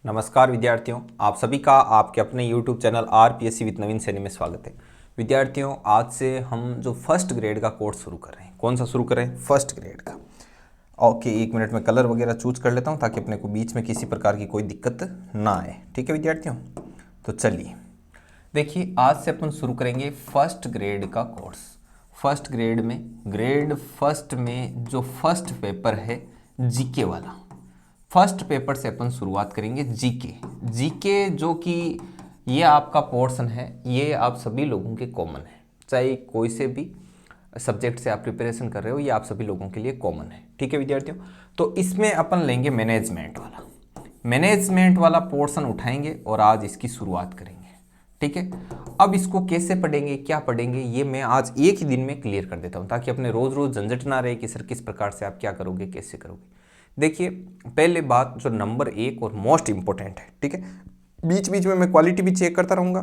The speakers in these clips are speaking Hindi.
नमस्कार विद्यार्थियों, आप सभी का आपके अपने YouTube चैनल आरपीएससी विद नवीन सैनी में स्वागत है। विद्यार्थियों, आज से हम जो फर्स्ट ग्रेड का कोर्स शुरू कर रहे हैं। कौन सा शुरू कर रहे हैं? फर्स्ट ग्रेड का। ओके, 1 मिनट में कलर वगैरह चूज कर लेता हूँ ताकि अपने को बीच में किसी प्रकार की कोई दिक्कत ना आए। ठीक है विद्यार्थियों, तो चलिए देखिए, आज से अपन शुरू करेंगे फर्स्ट ग्रेड का कोर्स। फर्स्ट ग्रेड में ग्रेड फर्स्ट में जो फर्स्ट पेपर है जीके वाला, फर्स्ट पेपर से अपन शुरुआत करेंगे। जीके जो कि ये आपका पोर्शन है, ये आप सभी लोगों के कॉमन है। चाहे कोई से भी सब्जेक्ट से आप प्रिपरेशन कर रहे हो, ये आप सभी लोगों के लिए कॉमन है। ठीक है विद्यार्थियों, तो इसमें अपन लेंगे मैनेजमेंट वाला पोर्शन उठाएंगे और आज इसकी शुरुआत करेंगे। ठीक है, अब इसको कैसे पढ़ेंगे, क्या पढ़ेंगे, ये मैं आज एक ही दिन में क्लियर कर देता हूँ ताकि अपने रोज रोज झंझट ना रहे कि सर किस प्रकार से आप क्या करोगे, कैसे करोगे। देखिए, पहले बात जो नंबर 1 और मोस्ट इंपॉर्टेंट है। ठीक है, बीच बीच में मैं क्वालिटी भी चेक करता रहूँगा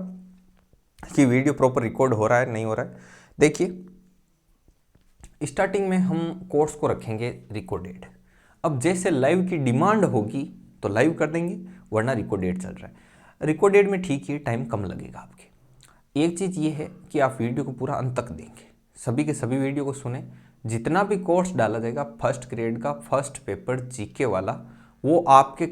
कि वीडियो प्रॉपर रिकॉर्ड हो रहा है नहीं हो रहा है। देखिए, स्टार्टिंग में हम कोर्स को रखेंगे रिकॉर्डेड। अब जैसे लाइव की डिमांड होगी तो लाइव कर देंगे, वरना रिकॉर्डेड चल रहा है। रिकॉर्डेड में ठीक है, टाइम कम लगेगा आपके। एक चीज़ ये है कि आप वीडियो को पूरा अंत तक देंगे, सभी के सभी वीडियो को सुने। जितना भी कोर्स डाला जाएगा फर्स्ट ग्रेड का फर्स्ट पेपर जीके वाला, वो आपके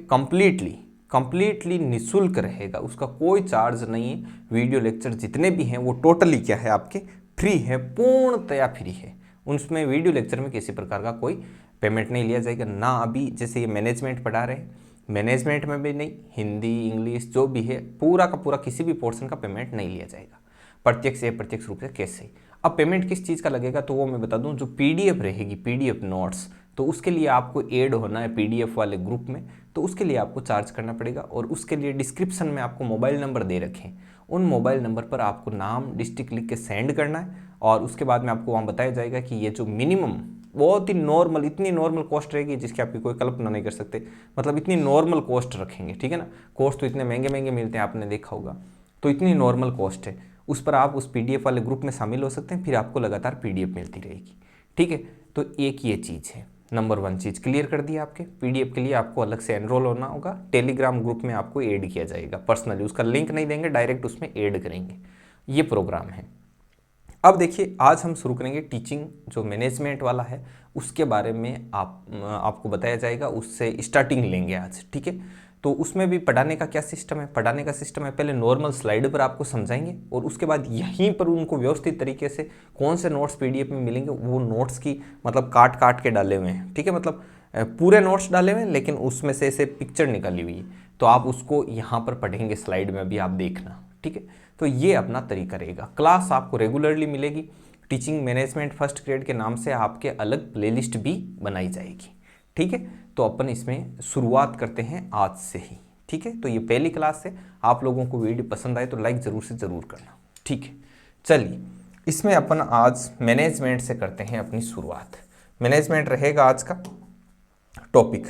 कंप्लीटली निःशुल्क रहेगा, उसका कोई चार्ज नहीं है। वीडियो लेक्चर जितने भी हैं वो टोटली क्या है, आपके फ्री है, पूर्णतया फ्री है। उसमें वीडियो लेक्चर में किसी प्रकार का कोई पेमेंट नहीं लिया जाएगा ना। अभी जैसे ये मैनेजमेंट पढ़ा रहे हैं, मैनेजमेंट में भी नहीं, हिंदी इंग्लिश जो भी है पूरा का पूरा किसी भी पोर्शन का पेमेंट नहीं लिया जाएगा, प्रत्यक्ष या प्रत्यक्ष रूप से कैसे। अब पेमेंट किस चीज़ का लगेगा तो वो मैं बता दूं, जो पीडीएफ रहेगी, पीडीएफ नोट्स, तो उसके लिए आपको ऐड होना है पीडीएफ वाले ग्रुप में, तो उसके लिए आपको चार्ज करना पड़ेगा। और उसके लिए डिस्क्रिप्शन में आपको मोबाइल नंबर दे रखे हैं, उन मोबाइल नंबर पर आपको नाम डिस्ट्रिक्ट लिख के सेंड करना है। और उसके बाद में आपको वहाँ बताया जाएगा कि ये जो मिनिमम बहुत ही नॉर्मल, इतनी नॉर्मल कॉस्ट रहेगी जिसकी आपकी कोई कल्पना नहीं कर सकते, मतलब इतनी नॉर्मल कॉस्ट रखेंगे। ठीक है ना, कोर्स तो इतने महंगे महंगे मिलते हैं, आपने देखा होगा, तो इतनी नॉर्मल कॉस्ट है। उस पर आप उस पीडीएफ वाले ग्रुप में शामिल हो सकते हैं, फिर आपको लगातार पीडीएफ मिलती रहेगी। ठीक है, तो एक ये चीज़ है, नंबर 1 चीज़ क्लियर कर दी आपके। पीडीएफ के लिए आपको अलग से एनरोल होना होगा, टेलीग्राम ग्रुप में आपको ऐड किया जाएगा पर्सनली, उसका लिंक नहीं देंगे, डायरेक्ट उसमें ऐड करेंगे। ये प्रोग्राम है। अब देखिए, आज हम शुरू करेंगे टीचिंग, जो मैनेजमेंट वाला है उसके बारे में आपको बताया जाएगा, उससे स्टार्टिंग लेंगे आज। ठीक है, तो उसमें भी पढ़ाने का क्या सिस्टम है, पढ़ाने का सिस्टम है पहले नॉर्मल स्लाइड पर आपको समझाएंगे और उसके बाद यहीं पर उनको व्यवस्थित तरीके से कौन से नोट्स पीडीएफ में मिलेंगे, वो नोट्स की मतलब काट काट के डाले हुए हैं। ठीक है, मतलब पूरे नोट्स डाले हुए हैं लेकिन उसमें से ऐसे पिक्चर निकाली हुई है, तो आप उसको यहाँ पर पढ़ेंगे स्लाइड में भी आप देखना। ठीक है, तो ये अपना तरीका रहेगा। क्लास आपको रेगुलरली मिलेगी, टीचिंग मैनेजमेंट फर्स्ट ग्रेड के नाम से आपके अलग प्लेलिस्ट भी बनाई जाएगी। ठीक है, तो अपन इसमें शुरुआत करते हैं आज से ही। ठीक है, तो ये पहली क्लास है, आप लोगों को वीडियो पसंद आए तो लाइक ज़रूर से ज़रूर करना। ठीक है, चलिए इसमें अपन आज मैनेजमेंट से करते हैं अपनी शुरुआत। मैनेजमेंट रहेगा आज का टॉपिक।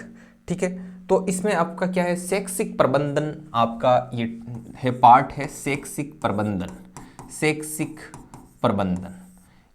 ठीक है, तो इसमें आपका क्या है, शैक्षिक प्रबंधन आपका ये है, पार्ट है शैक्षिक प्रबंधन।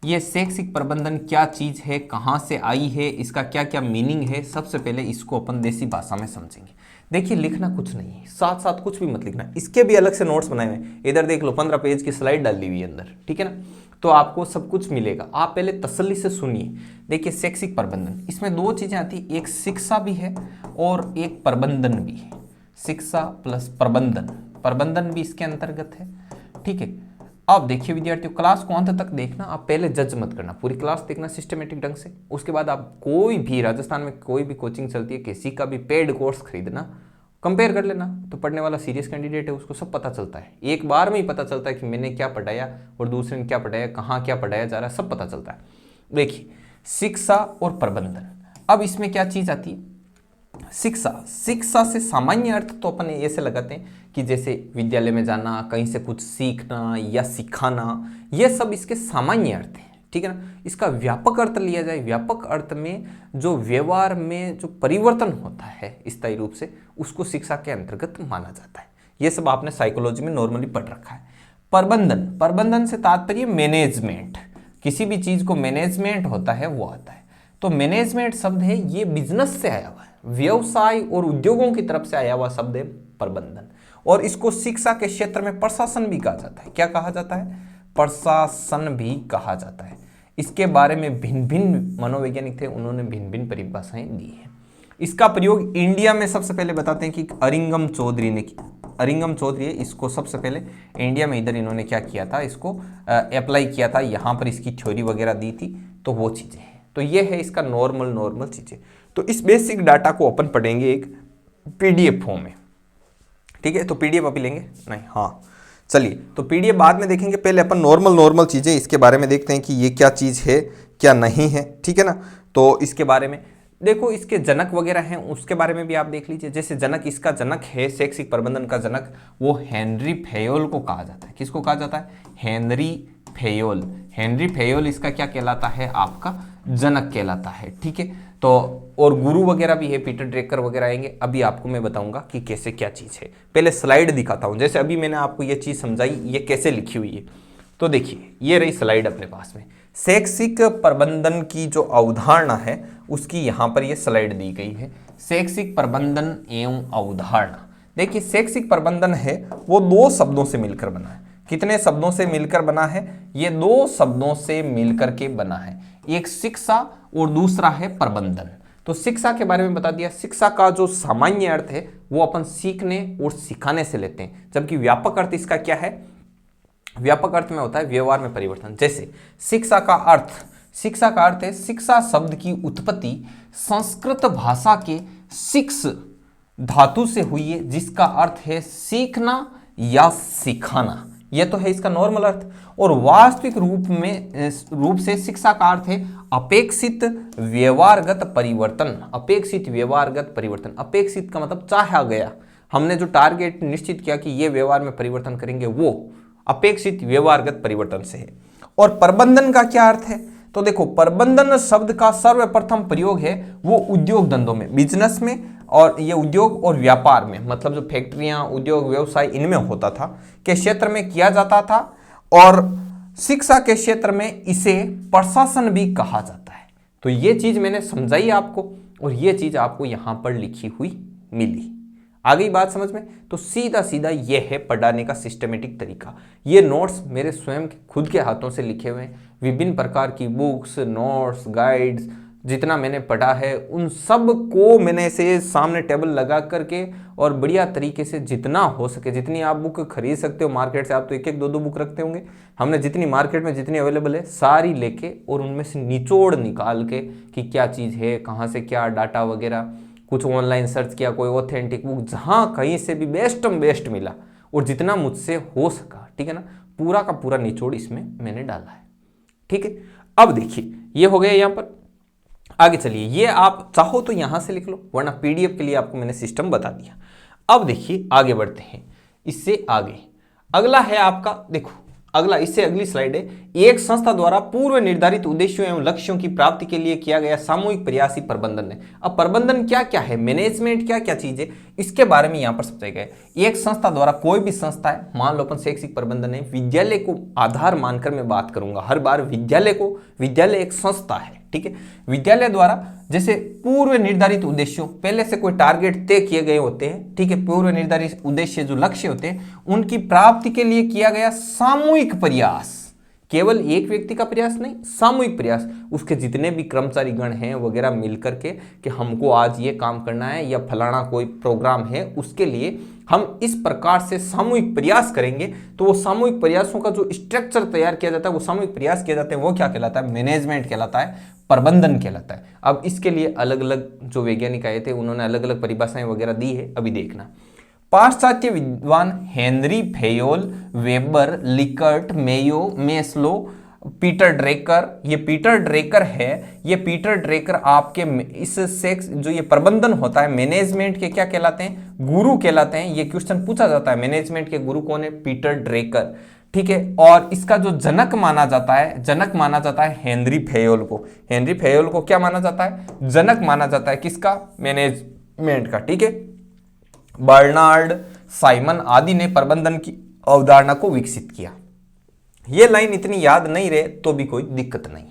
ये शैक्षिक प्रबंधन क्या चीज़ है, कहाँ से आई है, इसका क्या क्या मीनिंग है, सबसे पहले इसको अपन देसी भाषा में समझेंगे। देखिए, लिखना कुछ नहीं है, साथ साथ कुछ भी मत लिखना, इसके भी अलग से नोट्स बनाए हुए हैं। इधर देख लो, 15 पेज की स्लाइड डाली हुई है अंदर। ठीक है ना, तो आपको सब कुछ मिलेगा, आप पहले तसल्ली से सुनिए। देखिए, शैक्षिक प्रबंधन, इसमें 2 चीज़ें आती है, एक शिक्षा भी है और एक प्रबंधन भी है। शिक्षा प्लस प्रबंधन भी इसके अंतर्गत है। ठीक है, अब देखिए विद्यार्थियों, क्लास को अंत तक देखना, आप पहले जज मत करना, पूरी क्लास देखना सिस्टमेटिक ढंग से। उसके बाद आप कोई भी, राजस्थान में कोई भी कोचिंग चलती है, किसी का भी पेड कोर्स खरीदना, कंपेयर कर लेना। तो पढ़ने वाला सीरियस कैंडिडेट है, उसको सब पता चलता है, एक बार में ही पता चलता है कि मैंने क्या पढ़ाया और दूसरे ने क्या पढ़ाया, कहाँ क्या पढ़ाया जा रहा है, सब पता चलता है। देखिए, शिक्षा और प्रबंधन, अब इसमें क्या चीज़ आती है, शिक्षा से सामान्य अर्थ तो अपन ऐसे लगाते हैं कि जैसे विद्यालय में जाना, कहीं से कुछ सीखना या सिखाना, ये सब इसके सामान्य अर्थ हैं। ठीक है ना, इसका व्यापक अर्थ लिया जाए, व्यापक अर्थ में जो व्यवहार में जो परिवर्तन होता है स्थायी रूप से, उसको शिक्षा के अंतर्गत माना जाता है। ये सब आपने साइकोलॉजी में नॉर्मली पढ़ रखा है। प्रबंधन से तात्पर्य मैनेजमेंट, किसी भी चीज को मैनेजमेंट होता है वो आता है। तो मैनेजमेंट शब्द है, ये बिजनेस से आया हुआ है, व्यवसाय और उद्योगों की तरफ से आया हुआ शब्द है प्रबंधन। और इसको शिक्षा के क्षेत्र में प्रशासन भी कहा जाता है। क्या कहा जाता है? प्रशासन भी कहा जाता है। इसके बारे में भिन्न भिन्न मनोवैज्ञानिक थे, उन्होंने भिन्न भिन्न परिभाषाएं दी हैं। इसका प्रयोग इंडिया में सबसे पहले बताते हैं कि अरिंगम चौधरी ने किया। अरिंगम चौधरी इसको सबसे पहले इंडिया में इधर इन्होंने क्या किया था, इसको अप्लाई किया था, यहाँ पर इसकी थ्योरी वगैरह दी थी। तो वो चीज़ें हैं। तो ये है इसका नॉर्मल चीज़ें। तो इस बेसिक डाटा को अपन पढ़ेंगे एक PDF फॉर्म में, ठीक है। तो PDF अभी लेंगे नहीं, हाँ चलिए, तो PDF बाद में देखेंगे। पहले अपन नॉर्मल चीज़ें इसके बारे में देखते हैं कि ये क्या चीज़ है क्या नहीं है, ठीक है ना। तो इसके बारे में देखो, इसके जनक वगैरह हैं, उसके बारे में भी आप देख लीजिए। जैसे जनक, इसका जनक है शैक्षिक प्रबंधन का जनक, वो हेनरी फेयोल को कहा जाता है। किसको कहा जाता है? Henry Fayol. हेनरी फेयोल इसका क्या कहलाता है? आपका जनक कहलाता है, ठीक है। तो और गुरु वगैरह भी है, पीटर ड्रेकर वगैरह आएंगे। अभी आपको मैं बताऊंगा कि कैसे क्या चीज़ है। पहले स्लाइड दिखाता हूं। जैसे अभी मैंने आपको ये चीज़ समझाई, ये कैसे लिखी हुई है। तो देखिए, ये रही स्लाइड अपने पास में। शैक्षिक प्रबंधन की जो अवधारणा है उसकी यहाँ पर ये स्लाइड दी गई है। शैक्षिक प्रबंधन एवं अवधारणा। देखिए, शैक्षिक प्रबंधन है वो 2 शब्दों से मिलकर बना है। कितने शब्दों से मिलकर बना है? ये 2 शब्दों से मिलकर के बना है। एक शिक्षा और दूसरा है प्रबंधन। तो शिक्षा के बारे में बता दिया। शिक्षा का जो सामान्य अर्थ है वो अपन सीखने और सिखाने से लेते हैं, जबकि व्यापक अर्थ इसका क्या है? व्यापक अर्थ में होता है व्यवहार में परिवर्तन। जैसे शिक्षा का अर्थ है, शिक्षा शब्द की उत्पत्ति संस्कृत भाषा के शिक्ष धातु से हुई है, जिसका अर्थ है सीखना या सिखाना। यह तो है इसका नॉर्मल अर्थ। और वास्तविक रूप से शिक्षा का अर्थ है अपेक्षित व्यवहारगत परिवर्तन। अपेक्षित व्यवहारगत परिवर्तन, अपेक्षित का मतलब चाहा गया। हमने जो टारगेट निश्चित किया कि ये व्यवहार में परिवर्तन करेंगे, वो अपेक्षित व्यवहारगत परिवर्तन से है। और प्रबंधन का क्या अर्थ है? तो देखो, प्रबंधन शब्द का सर्वप्रथम प्रयोग है वो उद्योग धंधों में, बिजनेस में, और ये उद्योग और व्यापार में, मतलब जो फैक्ट्रियां, उद्योग, व्यवसाय इनमें होता था, के क्षेत्र में किया जाता था। और शिक्षा के क्षेत्र में इसे प्रशासन भी कहा जाता है। तो ये चीज मैंने समझाई आपको, और ये चीज आपको यहां पर लिखी हुई मिली। आ गई बात समझ में? तो सीधा सीधा ये है पढ़ाने का सिस्टमेटिक तरीका। ये नोट्स मेरे स्वयं खुद के हाथों से लिखे हुए हैं। विभिन्न प्रकार की बुक्स, नोट्स, गाइड्स, जितना मैंने पढ़ा है उन सब को मैंने से सामने टेबल लगा करके और बढ़िया तरीके से जितना हो सके, जितनी आप बुक खरीद सकते हो मार्केट से, आप तो 1-1, 2-2 बुक रखते होंगे, हमने जितनी मार्केट में जितनी अवेलेबल है सारी लेके और उनमें से निचोड़ निकाल के कि क्या चीज़ है, कहाँ से क्या डाटा वगैरह, कुछ ऑनलाइन सर्च किया, कोई ऑथेंटिक बुक, जहाँ कहीं से भी बेस्ट मिला और जितना मुझसे हो सका, ठीक है ना, पूरा का पूरा निचोड़ इसमें मैंने डाला है, ठीक है। अब देखिए, ये हो गया यहाँ पर। आगे चलिए, ये आप चाहो तो यहां से लिख लो, वरना PDF के लिए आपको मैंने सिस्टम बता दिया। अब देखिए, आगे बढ़ते हैं। इससे आगे अगला है आपका, देखो अगला, इससे अगली स्लाइड है, एक संस्था द्वारा पूर्व निर्धारित उद्देश्यों एवं लक्ष्यों की प्राप्ति के लिए किया गया सामूहिक प्रयास ही प्रबंधन है। अब प्रबंधन क्या क्या है, मैनेजमेंट क्या क्या चीज है, इसके बारे में यहां पर समझाया गया है। एक संस्था द्वारा, कोई भी संस्था है, मान लो अपन शैक्षिक प्रबंधन है, विद्यालय को आधार मानकर मैं बात करूंगा हर बार। विद्यालय एक संस्था है, ठीक है। विद्यालय द्वारा जैसे पूर्व निर्धारित उद्देश्यों, पहले से कोई टारगेट तय किए गए होते हैं, ठीक है, पूर्व निर्धारित उद्देश्य जो लक्ष्य होते हैं, उनकी प्राप्ति के लिए किया गया सामूहिक प्रयास। केवल एक व्यक्ति का प्रयास नहीं, सामूहिक प्रयास, उसके जितने भी कर्मचारी गण हैं वगैरह मिलकर के कि हमको आज ये काम करना है या फलाना कोई प्रोग्राम है, उसके लिए हम इस प्रकार से सामूहिक प्रयास करेंगे। तो वो सामूहिक प्रयासों का जो स्ट्रक्चर तैयार किया जाता है, वो सामूहिक प्रयास किया जाता है, वो क्या कहलाता है? मैनेजमेंट कहलाता है, प्रबंधन कहलाता है। अब इसके लिए अलग अलग जो वैज्ञानिक आए थे उन्होंने अलग अलग परिभाषाएं वगैरह दी है, अभी देखना। पाश्चात्य विद्वान Henry Fayol, weber, Likert, Mayo, Maslow, Peter Drucker, ये पीटर ड्रेकर है, ये पीटर ड्रेकर आपके इस सेक्स जो ये प्रबंधन होता है, मैनेजमेंट के क्या कहलाते हैं? गुरु कहलाते हैं। ये क्वेश्चन पूछा जाता है, मैनेजमेंट के गुरु कौन है? पीटर ड्रेकर, ठीक है। और इसका जो जनक माना जाता है हेनरी फेयोल को। हेनरी फेयोल को क्या माना जाता है? जनक माना जाता है, किसका? मैनेजमेंट का, ठीक है। बर्नार्ड साइमन आदि ने प्रबंधन की अवधारणा को विकसित किया। ये लाइन इतनी याद नहीं रहे तो भी कोई दिक्कत नहीं,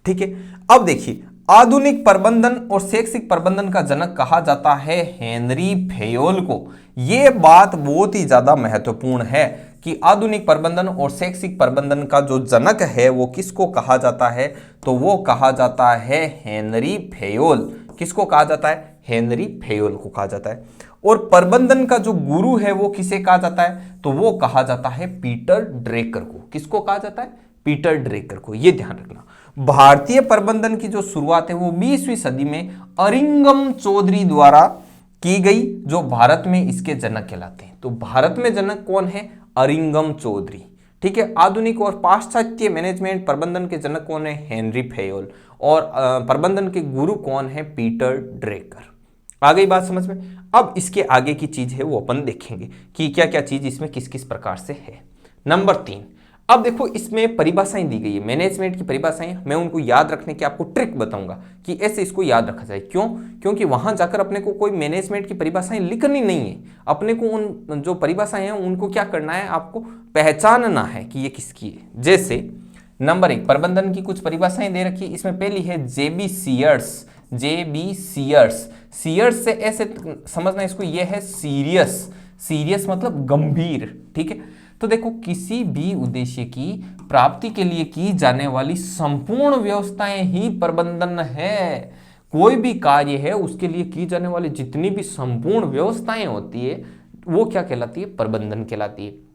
ठीक है। अब देखिए, आधुनिक प्रबंधन और शैक्षिक प्रबंधन का जनक कहा जाता है हेनरी फेयोल को। यह बात बहुत ही ज्यादा महत्वपूर्ण है कि आधुनिक प्रबंधन और शैक्षिक प्रबंधन का जो जनक है वो किसको कहा जाता है, तो वो कहा जाता है हेनरी फेयोल। किसको कहा जाता है? हेनरी फेयोल को कहा जाता है। और प्रबंधन का जो गुरु है वो किसे कहा जाता है, तो वो कहा जाता है पीटर ड्रेकर को। किसको कहा जाता है? पीटर ड्रेकर को। ये ध्यान रखना। भारतीय प्रबंधन की जो शुरुआत है वो 20वीं सदी में अरिंगम चौधरी द्वारा की गई, जो भारत में इसके जनक कहलाते हैं। तो भारत में जनक कौन है? अरिंगम चौधरी। ठीक है। आधुनिक और पाश्चात्य मैनेजमेंट प्रबंधन के जनक कौन है? Henry Fayol. और प्रबंधन के गुरु कौन है? Peter Drucker. आ गई बात समझ में? अब इसके आगे की चीज है वो अपन देखेंगे कि क्या क्या चीज इसमें किस किस प्रकार से है। नंबर 3, अब देखो इसमें परिभाषाएं दी गई है, मैनेजमेंट की परिभाषाएं। मैं उनको याद रखने की आपको ट्रिक बताऊंगा कि ऐसे इसको याद रखा जाए। क्यों? क्योंकि वहां जाकर अपने को कोई मैनेजमेंट की परिभाषाएं लिखनी नहीं है। अपने को उन जो परिभाषाएं हैं उनको क्या करना है, आपको पहचानना है कि ये किसकी है। जैसे नंबर 1, प्रबंधन की कुछ परिभाषाएं दे रखी है। इसमें पहली है जेबी सीयर्स। जेबी सीयर्स, सीयर्स से ऐसे समझना इसको, ये है सीरियस। सीरियस मतलब गंभीर। ठीक है। तो देखो किसी भी उद्देश्य की प्राप्ति के लिए की जाने वाली संपूर्ण व्यवस्थाएं ही प्रबंधन है। कोई भी कार्य है उसके लिए की जाने वाली जितनी भी संपूर्ण व्यवस्थाएं होती है वो क्या कहलाती है? प्रबंधन कहलाती है।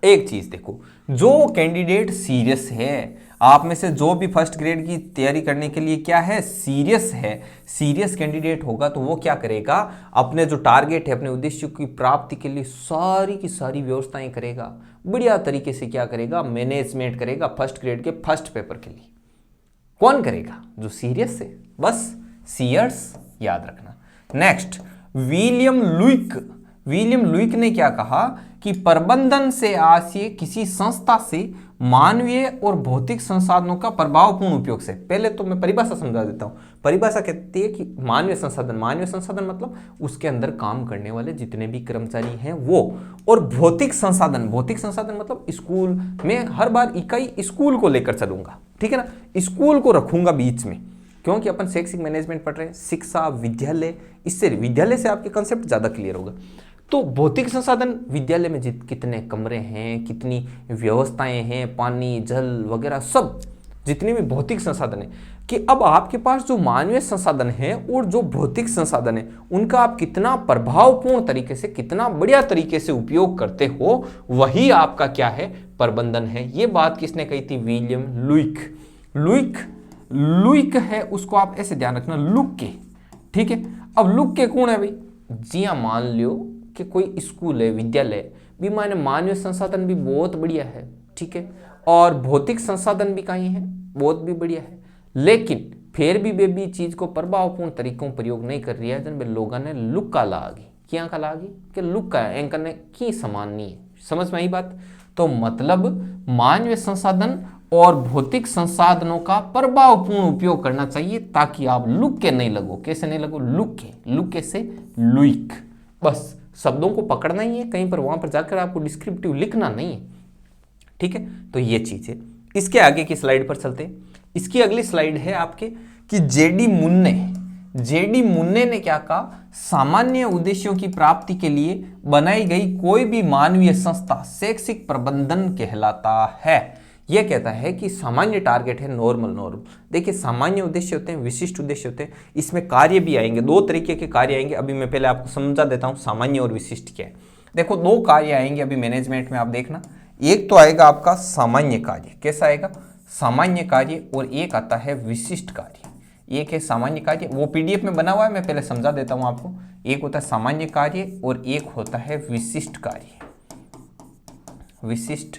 एक चीज देखो, जो कैंडिडेट सीरियस है, आप में से जो भी फर्स्ट ग्रेड की तैयारी करने के लिए क्या है? सीरियस है, सीरियस कैंडिडेट होगा तो वो क्या करेगा? अपने जो टारगेट है, अपने उद्देश्य की प्राप्ति के लिए सारी की सारी व्यवस्थाएं करेगा। बढ़िया तरीके से क्या करेगा? मैनेजमेंट करेगा फर्स्ट ग्रेड के फर्स्ट पेपर के लिए। कौन करेगा? जो सीरियस है। बस सीयर्स याद रखना। नेक्स्ट, विलियम लुइक। विलियम लुइक ने क्या कहा कि प्रबंधन से आशय किसी संस्था से मानवीय और भौतिक संसाधनों का प्रभावपूर्ण उपयोग से। पहले तो मैं परिभाषा समझा देता हूं। परिभाषा कहती है कि मानवीय संसाधन, मानवीय संसाधन मतलब उसके अंदर काम करने वाले जितने भी कर्मचारी हैं वो, और भौतिक संसाधन, भौतिक संसाधन मतलब स्कूल में हर बार इकाई स्कूल को लेकर चलूंगा। ठीक है ना, स्कूल को रखूंगा बीच में, क्योंकि अपन शैक्षिक मैनेजमेंट पढ़ रहे हैं, शिक्षा विद्यालय, इससे विद्यालय से आपके कंसेप्ट ज्यादा क्लियर होगा। तो भौतिक संसाधन, विद्यालय में कितने कमरे हैं, कितनी व्यवस्थाएं हैं, पानी जल वगैरह सब जितने भी भौतिक संसाधन है, कि अब आपके पास जो मानवीय संसाधन है और जो भौतिक संसाधन है उनका आप कितना प्रभावपूर्ण तरीके से, कितना बढ़िया तरीके से उपयोग करते हो, वही आपका क्या है? प्रबंधन है। ये बात किसने कही थी? विलियम लुइक। लुइक है, उसको आप ऐसे ध्यान रखना, लुक के। ठीक है। अब लुक के कौन है भाई? जी हाँ, मान लो कि कोई स्कूल है, विद्यालय भी, माने मानवीय संसाधन भी बहुत बढ़िया है। ठीक है। और भौतिक संसाधन भी कहीं है, बहुत भी बढ़िया है, लेकिन फिर भी वे भी चीज को प्रभावपूर्ण तरीकों प्रयोग नहीं कर रही है। जन लोगों ने लुक का लागी, क्या का लागी कि लुक का एंकर ने की समान नहीं है। समझ में आई बात? तो मतलब मानवीय संसाधन और भौतिक संसाधनों का प्रभावपूर्ण उपयोग करना चाहिए ताकि आप लुक के नहीं लगो। कैसे नहीं लगो? लुक के। लुक के से लुइक। बस शब्दों को पकड़ना ही है, कहीं पर वहां पर जाकर आपको डिस्क्रिप्टिव लिखना नहीं है। ठीक है। तो ये चीज है। इसके आगे की स्लाइड पर चलते हैं। इसकी अगली स्लाइड है आपके कि जेडी मुन्ने ने क्या कहा? सामान्य उद्देश्यों की प्राप्ति के लिए बनाई गई कोई भी मानवीय संस्था शैक्षिक प्रबंधन कहलाता है। यह कहता है कि सामान्य टारगेट है नॉर्मल। देखिए, सामान्य उद्देश्य होते हैं, विशिष्ट उद्देश्य होते हैं। इसमें कार्य भी आएंगे, दो तरीके के कार्य आएंगे। अभी मैं पहले आपको समझा देता हूं सामान्य और विशिष्ट क्या है। देखो, दो कार्य आएंगे अभी मैनेजमेंट में, आप देखना। एक तो आएगा आपका सामान्य कार्य। कैसा आएगा? सामान्य कार्य। और एक आता है विशिष्ट कार्य। एक है सामान्य कार्य, वो पीडीएफ में बना हुआ है, मैं पहले समझा देता हूं आपको। एक होता है सामान्य कार्य और एक होता है विशिष्ट कार्य। विशिष्ट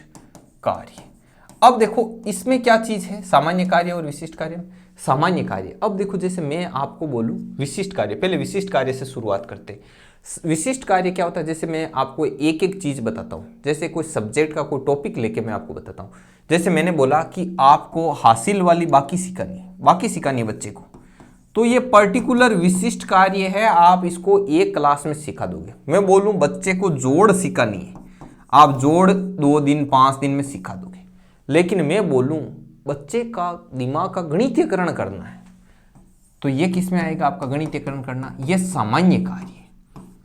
कार्य। अब देखो इसमें क्या चीज है सामान्य कार्य और विशिष्ट कार्य में? सामान्य कार्य, अब देखो जैसे मैं आपको बोलूं विशिष्ट कार्य, पहले विशिष्ट कार्य से शुरुआत करते हैं। विशिष्ट कार्य क्या होता है? जैसे मैं आपको एक एक चीज बताता हूं, जैसे कोई सब्जेक्ट का कोई टॉपिक लेके मैं आपको बताता हूं। जैसे मैंने बोला कि आपको हासिल वाली बाकी सिखानी है बच्चे को, तो ये पर्टिकुलर विशिष्ट कार्य है, आप इसको एक क्लास में सिखा दोगे। मैं बोलूं बच्चे को जोड़ सिखानी है, आप जोड़ 2 दिन 5 दिन में सिखा दोगे। लेकिन मैं बोलूं बच्चे का दिमाग का गणितीयकरण करना है, तो ये किस में आएगा आपका गणितीकरण करना, ये सामान्य कार्य है,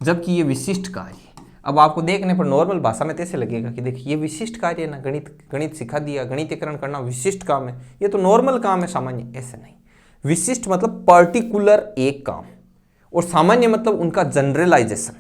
जबकि ये विशिष्ट कार्य है। अब आपको देखने पर नॉर्मल भाषा में कैसे लगेगा कि देखिए ये विशिष्ट कार्य है ना, गणित सिखा दिया, गणितीकरण करना विशिष्ट काम है, ये तो नॉर्मल काम है, सामान्य। ऐसे नहीं, विशिष्ट मतलब पर्टिकुलर एक काम, और सामान्य मतलब उनका जनरलाइजेशन।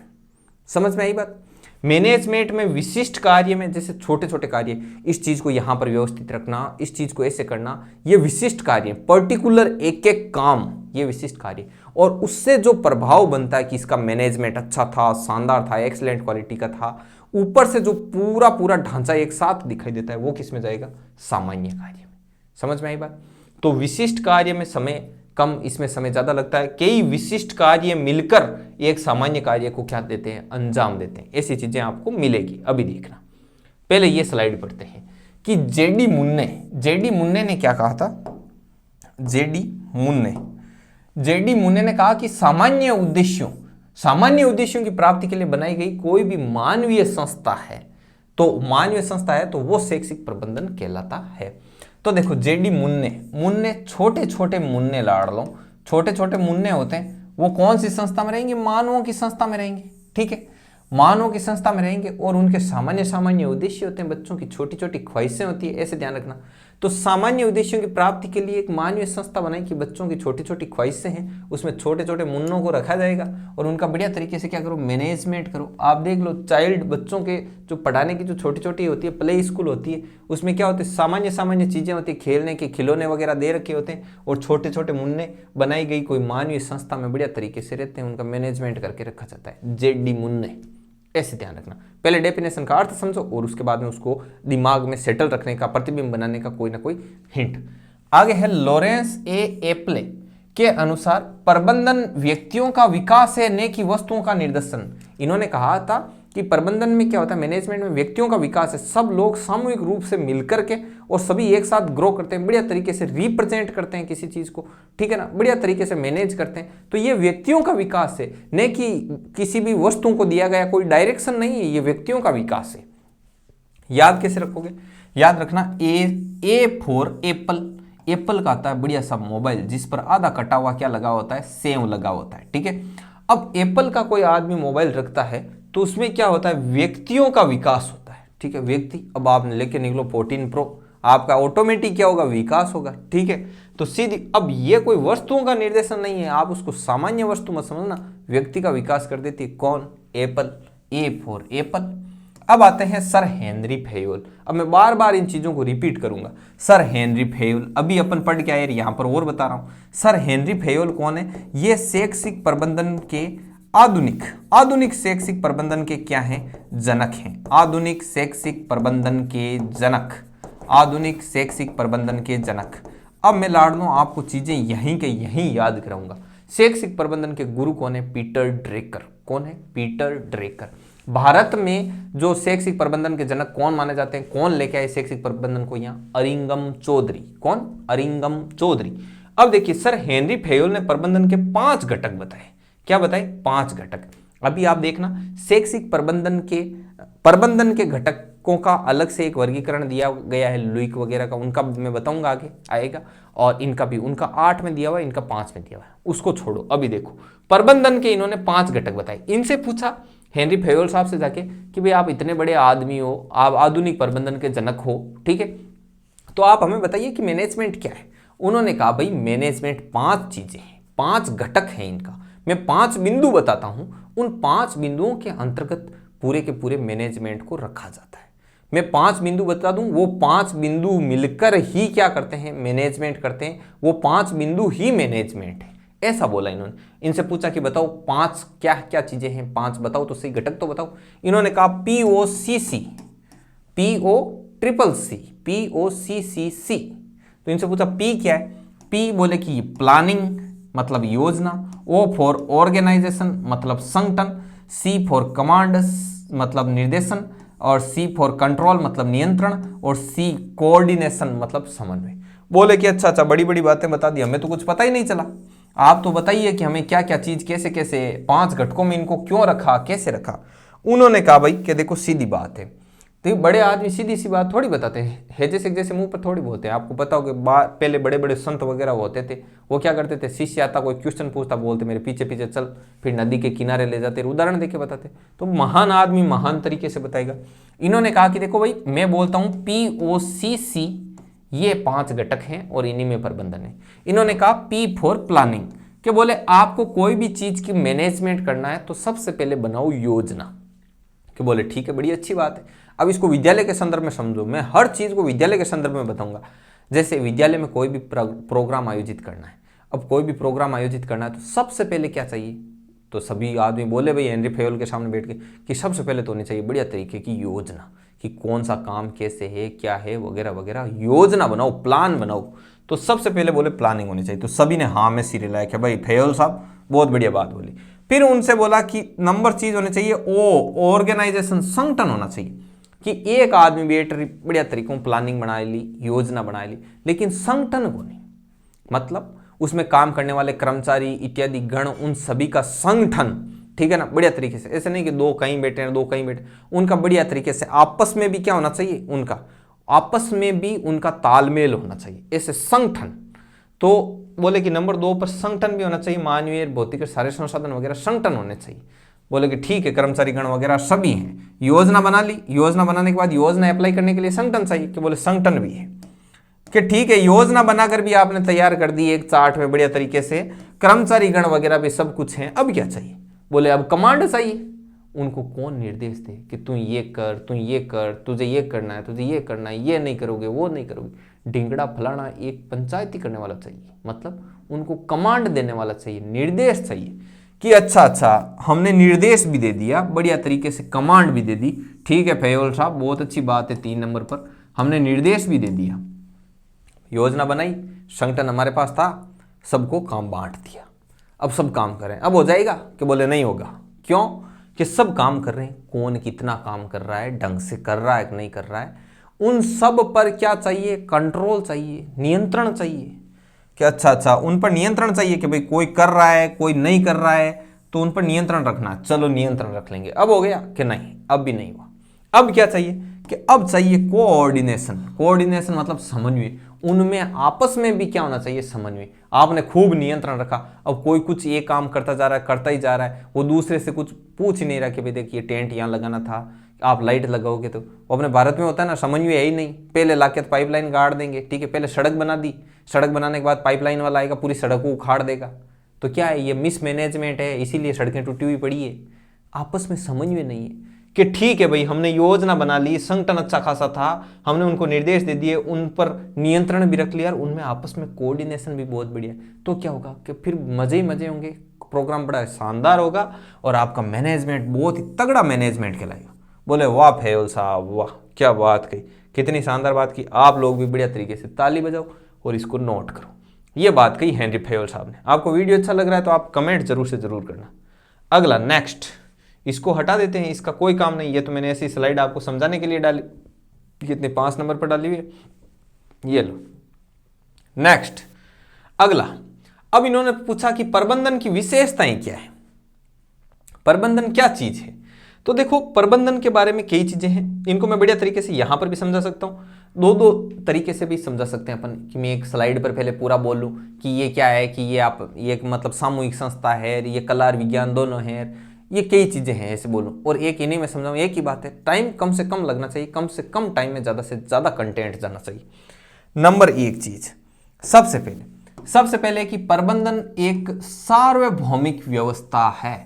समझ में आई बात। मैनेजमेंट में विशिष्ट कार्य में जैसे छोटे छोटे कार्य, इस चीज को यहां पर व्यवस्थित रखना, इस चीज को ऐसे करना, ये विशिष्ट कार्य, पर्टिकुलर एक एक काम, ये विशिष्ट कार्य। और उससे जो प्रभाव बनता है कि इसका मैनेजमेंट अच्छा था, शानदार था, एक्सीलेंट क्वालिटी का था, ऊपर से जो पूरा पूरा ढांचा एक साथ दिखाई देता है, वो किस में जाएगा, सामान्य कार्य में। समझ में आई बात। तो विशिष्ट कार्य में समय कम, इसमें समय ज्यादा लगता है। कई विशिष्ट कार्य मिलकर एक सामान्य कार्य को क्या देते हैं, अंजाम देते हैं। ऐसी चीजें आपको मिलेगी। अभी देखना, पहले ये स्लाइड पढ़ते हैं कि जेडी मुन्ने ने क्या कहा था। जेडी मुन्ने ने कहा कि सामान्य उद्देश्यों की प्राप्ति के लिए बनाई गई कोई भी मानवीय संस्था है तो वो शैक्षिक प्रबंधन कहलाता है। तो देखो जेडी मुन्ने छोटे छोटे मुन्ने लाड़ लो, छोटे छोटे मुन्ने होते हैं, वो कौन सी संस्था में रहेंगे, मानवों की संस्था में रहेंगे। ठीक है, मानवों की संस्था में रहेंगे, और उनके सामान्य उद्देश्य होते हैं, बच्चों की छोटी छोटी ख्वाहिशें होती है, ऐसे ध्यान रखना। तो सामान्य उद्देश्यों की प्राप्ति के लिए एक मानवीय संस्था बनाई कि बच्चों की छोटी छोटी ख्वाहिशें हैं, उसमें छोटे छोटे मुन्नों को रखा जाएगा और उनका बढ़िया तरीके से क्या करो, मैनेजमेंट करो। आप देख लो, चाइल्ड बच्चों के जो पढ़ाने की जो छोटी छोटी होती है, प्ले स्कूल होती है, उसमें क्या होते हैं, सामान्य चीजें होती है, खेलने के खिलौने वगैरह दे रखे होते हैं, और छोटे छोटे मुन्ने बनाई गई कोई मानवीय संस्था में बढ़िया तरीके से रहते हैं, उनका मैनेजमेंट करके रखा जाता है। जेडी मुन्ने, ऐसे ध्यान रखना। पहले डेफिनेशन का अर्थ समझो और उसके बाद में उसको दिमाग में सेटल रखने का, प्रतिबिंब बनाने का कोई ना कोई हिंट। आगे है लॉरेंस ए एप्ले के अनुसार प्रबंधन व्यक्तियों का विकास है, न कि वस्तुओं का निर्देशन। इन्होंने कहा था कि प्रबंधन में क्या होता है, मैनेजमेंट में व्यक्तियों का विकास है, सब लोग सामूहिक रूप से मिलकर के और सभी एक साथ ग्रो करते हैं, बढ़िया तरीके से रिप्रेजेंट करते हैं किसी चीज को, ठीक है ना, बढ़िया तरीके से मैनेज करते हैं। तो ये व्यक्तियों का विकास है, न कि किसी भी वस्तु को दिया गया कोई डायरेक्शन नहीं है, ये व्यक्तियों का विकास है। याद कैसे रखोगे, याद रखना ए फॉर एप्पल। एप्पल का आता है बढ़िया सा मोबाइल जिस पर आधा कटा हुआ क्या लगा होता है, सेव लगा होता है। ठीक है, अब एप्पल का कोई आदमी मोबाइल रखता है तो उसमें क्या होता है, व्यक्तियों का विकास होता है। ठीक है, व्यक्ति, अब आप लेके निकलो 14 प्रो, आपका ऑटोमेटिक क्या होगा, विकास होगा। ठीक है, तो सीधी, अब ये कोई वस्तुओं का निर्देशन नहीं है, आप उसको सामान्य वस्तु मत समझना, व्यक्ति का विकास कर देती है कौन, एप्पल। A for Apple. अब आते हैं सर हेनरी फेयोल। अब मैं बार बार इन चीजों को रिपीट करूंगा। सर हेनरी फेयोल अभी अपन पढ़ के आए, यहां पर और बता रहा हूं। सर हेनरी फेयोल कौन है, ये शैक्षिक प्रबंधन के आधुनिक शैक्षिक प्रबंधन के क्या हैं, जनक हैं। आधुनिक शैक्षिक प्रबंधन के जनक, आधुनिक शैक्षिक प्रबंधन के जनक। अब मैं लाडनों आपको चीजें यहीं के यहीं याद कराऊंगा। शैक्षिक प्रबंधन के गुरु कौन है, पीटर ड्रेकर। कौन है, पीटर ड्रेकर। भारत में जो शैक्षिक प्रबंधन के जनक कौन माने जाते हैं, कौन लेके आए शैक्षिक प्रबंधन को यहाँ, अरिंगम चौधरी। कौन, अरिंगम चौधरी। अब देखिए, सर हेनरी फेयोल ने प्रबंधन के 5 घटक बताए। क्या बताए, 5 घटक। अभी आप देखना, शैक्षिक प्रबंधन के घटकों का अलग से एक वर्गीकरण दिया गया है, लुईक वगैरह का, उनका मैं बताऊंगा आगे आएगा, और इनका भी, उनका 8 में दिया हुआ है, इनका 5 में दिया हुआ है, उसको छोड़ो। अभी देखो, प्रबंधन के इन्होंने 5 घटक बताए। इनसे पूछा हेनरी फेयोल साहब से जाके कि भाई आप इतने बड़े आदमी हो, आप आधुनिक प्रबंधन के जनक हो, ठीक है, तो आप हमें बताइए कि मैनेजमेंट क्या है। उन्होंने कहा भाई मैनेजमेंट 5 चीजें हैं, 5 घटक हैं इनका। मैं 5 बिंदु बताता हूं, उन 5 बिंदुओं के अंतर्गत पूरे के पूरे मैनेजमेंट को रखा जाता है। मैं 5 बिंदु बता दूं, वो 5 बिंदु मिलकर ही क्या करते हैं, मैनेजमेंट करते हैं, वो 5 बिंदु ही मैनेजमेंट है, ऐसा बोला इन्होंने। इनसे पूछा कि बताओ 5 क्या क्या चीजें हैं, 5 बताओ तो सही, घटक तो बताओ। इन्होंने कहा POCC, POCCC। तो इनसे पूछा P क्या है, P बोले कि प्लानिंग मतलब योजना, O फॉर ऑर्गेनाइजेशन मतलब संगठन, C फॉर कमांड्स मतलब निर्देशन, और C फॉर कंट्रोल मतलब नियंत्रण, और C कोऑर्डिनेशन मतलब समन्वय। बोले कि अच्छा बड़ी बड़ी बातें बता दी, हमें तो कुछ पता ही नहीं चला, आप तो बताइए कि हमें क्या क्या चीज कैसे कैसे 5 घटकों में इनको क्यों रखा, कैसे रखा। उन्होंने कहा भाई कि देखो सीधी बात है, तो ये बड़े आदमी सीधी सी बात थोड़ी बताते हैं, हेजे से जैसे मुंह पर थोड़ी बोलते हैं। आपको पता हो कि पहले बड़े बड़े संत वगैरह होते थे, वो क्या करते थे, शिष्य आता कोई क्वेश्चन पूछता, बोलते मेरे पीछे पीछे चल, फिर नदी के किनारे ले जाते, उदाहरण देके बताते। तो महान आदमी महान तरीके से बताएगा। इन्होंने कहा कि देखो भाई, मैं बोलता हूँ POCC, ये 5 घटक हैं और इन्हीं में प्रबंधन है। इन्होंने कहा P फॉर प्लानिंग, कि बोले आपको कोई भी चीज की मैनेजमेंट करना है तो सबसे पहले बनाओ योजना। कि बोले ठीक है, बड़ी अच्छी बात है। अब इसको विद्यालय के संदर्भ में समझो, मैं हर चीज को विद्यालय के संदर्भ में बताऊंगा। जैसे विद्यालय में कोई भी प्रोग्राम आयोजित करना है, अब कोई भी प्रोग्राम आयोजित करना है तो सबसे पहले क्या चाहिए, तो सभी आदमी बोले भाई हेनरी फेयोल के सामने बैठ के कि सबसे पहले तो होनी चाहिए बढ़िया तरीके की योजना, कि कौन सा काम कैसे है, क्या है, वगैरह वगैरह। योजना बनाओ, प्लान बनाओ। तो सबसे पहले बोले प्लानिंग होनी चाहिए। तो सभी ने हाँ में सिर हिलाया कि भाई फेयोल साहब बहुत बढ़िया बात बोली। फिर उनसे बोला कि नंबर चीज होनी चाहिए ऑर्गेनाइजेशन, संगठन होना चाहिए, कि एक आदमी बैठ बढ़िया तरीकों प्लानिंग बना ली, योजना बना ली, लेकिन संगठन को नहीं, मतलब उसमें काम करने वाले कर्मचारी इत्यादि गण, उन सभी का संगठन, ठीक है ना, बढ़िया तरीके से। ऐसे नहीं कि 2 कहीं बैठे हैं 2 कहीं बैठे, उनका बढ़िया तरीके से आपस में भी क्या होना चाहिए, उनका आपस में भी उनका तालमेल होना चाहिए, ऐसे संगठन। तो बोले कि नंबर 2 पर संगठन भी होना चाहिए, मानवीय भौतिक सारे संसाधन वगैरह संगठन होने चाहिए। बोले कि ठीक है, कर्मचारी गण वगैरह सभी हैं। योजना बना ली, योजना बनाने के बाद योजना अप्लाई करने के लिए संगठन चाहिए, कि बोले संगठन भी है। कि ठीक है, योजना बनाकर भी आपने तैयार कर दी एक चार्ट में बढ़िया तरीके से, कर्मचारी गण वगैरह भी सब कुछ है, अब क्या चाहिए, बोले अब कमांड चाहिए। उनको कौन निर्देश दे कि तू ये कर, तू ये कर, तुझे ये करना है, तुझे ये करना है, ये नहीं करोगे वो नहीं करोगे, ढिंगड़ा फलाना, एक पंचायती करने वाला चाहिए, मतलब उनको कमांड देने वाला चाहिए, निर्देश चाहिए, कि अच्छा हमने निर्देश भी दे दिया, बढ़िया तरीके से कमांड भी दे दी, ठीक है फेयोल साहब बहुत अच्छी बात है, 3 नंबर पर हमने निर्देश भी दे दिया, योजना बनाई, संगठन हमारे पास था, सबको काम बांट दिया, अब सब काम करें, अब हो जाएगा, कि बोले नहीं होगा। क्यों, कि सब काम कर रहे हैं, कौन कितना काम कर रहा है, ढंग से कर रहा है कि नहीं कर रहा है, उन सब पर क्या चाहिए, कंट्रोल चाहिए, नियंत्रण चाहिए, कि अच्छा उन पर नियंत्रण चाहिए, कि भाई कोई कर रहा है कोई नहीं कर रहा है तो उन पर नियंत्रण रखना, चलो नियंत्रण रख लेंगे। अब हो गया कि नहीं, अब भी नहीं हुआ। अब क्या चाहिए, कि अब चाहिए कोऑर्डिनेशन। कोऑर्डिनेशन मतलब समन्वय, उनमें आपस में भी क्या होना चाहिए, समन्वय। आपने खूब नियंत्रण रखा, अब कोई कुछ ये काम करता जा रहा है, करता ही जा रहा है, वो दूसरे से कुछ पूछ ही नहीं रहा कि भाई देखिए टेंट यहाँ लगाना था, आप लाइट लगाओगे। तो वो अपने भारत में होता है ना, समन्वय है ही नहीं, पहले लाके पाइपलाइन गाड़ देंगे, ठीक है, पहले सड़क बना दी, सड़क बनाने के बाद पाइपलाइन वाला आएगा, पूरी सड़क को उखाड़ देगा। तो क्या है, ये मिसमैनेजमेंट है, इसीलिए सड़कें टूटी हुई पड़ी है। आपस में समन्वय नहीं है, कि ठीक है भाई हमने योजना बना ली, संगठन अच्छा खासा था, हमने उनको निर्देश दे दिए, उन पर नियंत्रण भी रख लिया, और उनमें आपस में कोऑर्डिनेशन भी बहुत बढ़िया। तो क्या होगा कि फिर मजे ही मजे होंगे, प्रोग्राम बड़ा शानदार होगा, और आपका मैनेजमेंट बहुत ही तगड़ा मैनेजमेंट कहलाएगा। बोले वाह फेयोल साहब वाह, क्या बात कही, कितनी शानदार बात की, आप लोग भी बढ़िया तरीके से ताली बजाओ और इसको नोट करो। ये बात कही हेनरी फेयोल साहब ने। आपको वीडियो अच्छा लग रहा है तो आप कमेंट जरूर से जरूर करना। अगला नेक्स्ट, इसको हटा देते हैं, इसका कोई काम नहीं, ये तो मैंने ऐसी स्लाइड आपको समझाने के लिए डाली, कितने 5 नंबर पर डाली हुई है, ये लो। नेक्स्ट अगला, अब इन्होंने पूछा कि प्रबंधन की विशेषताएं क्या है, प्रबंधन क्या चीज है। तो देखो प्रबंधन के बारे में कई चीजें हैं, इनको मैं बढ़िया तरीके से यहां पर भी समझा सकता हूं, दो तरीके से भी समझा सकते हैं अपन, कि मैं एक स्लाइड पर पहले पूरा बोल लूं कि ये क्या है, कि ये आप ये मतलब सामूहिक संस्था है, ये कला और विज्ञान दोनों है, ये कई चीजें हैं ऐसे बोलूं, और एक इन्हीं में समझाऊं। एक ही बात है, टाइम कम से कम लगना चाहिए, कम से कम टाइम में ज्यादा से ज्यादा कंटेंट जाना चाहिए। नंबर 1 चीज, सबसे पहले कि प्रबंधन एक सार्वभौमिक व्यवस्था है।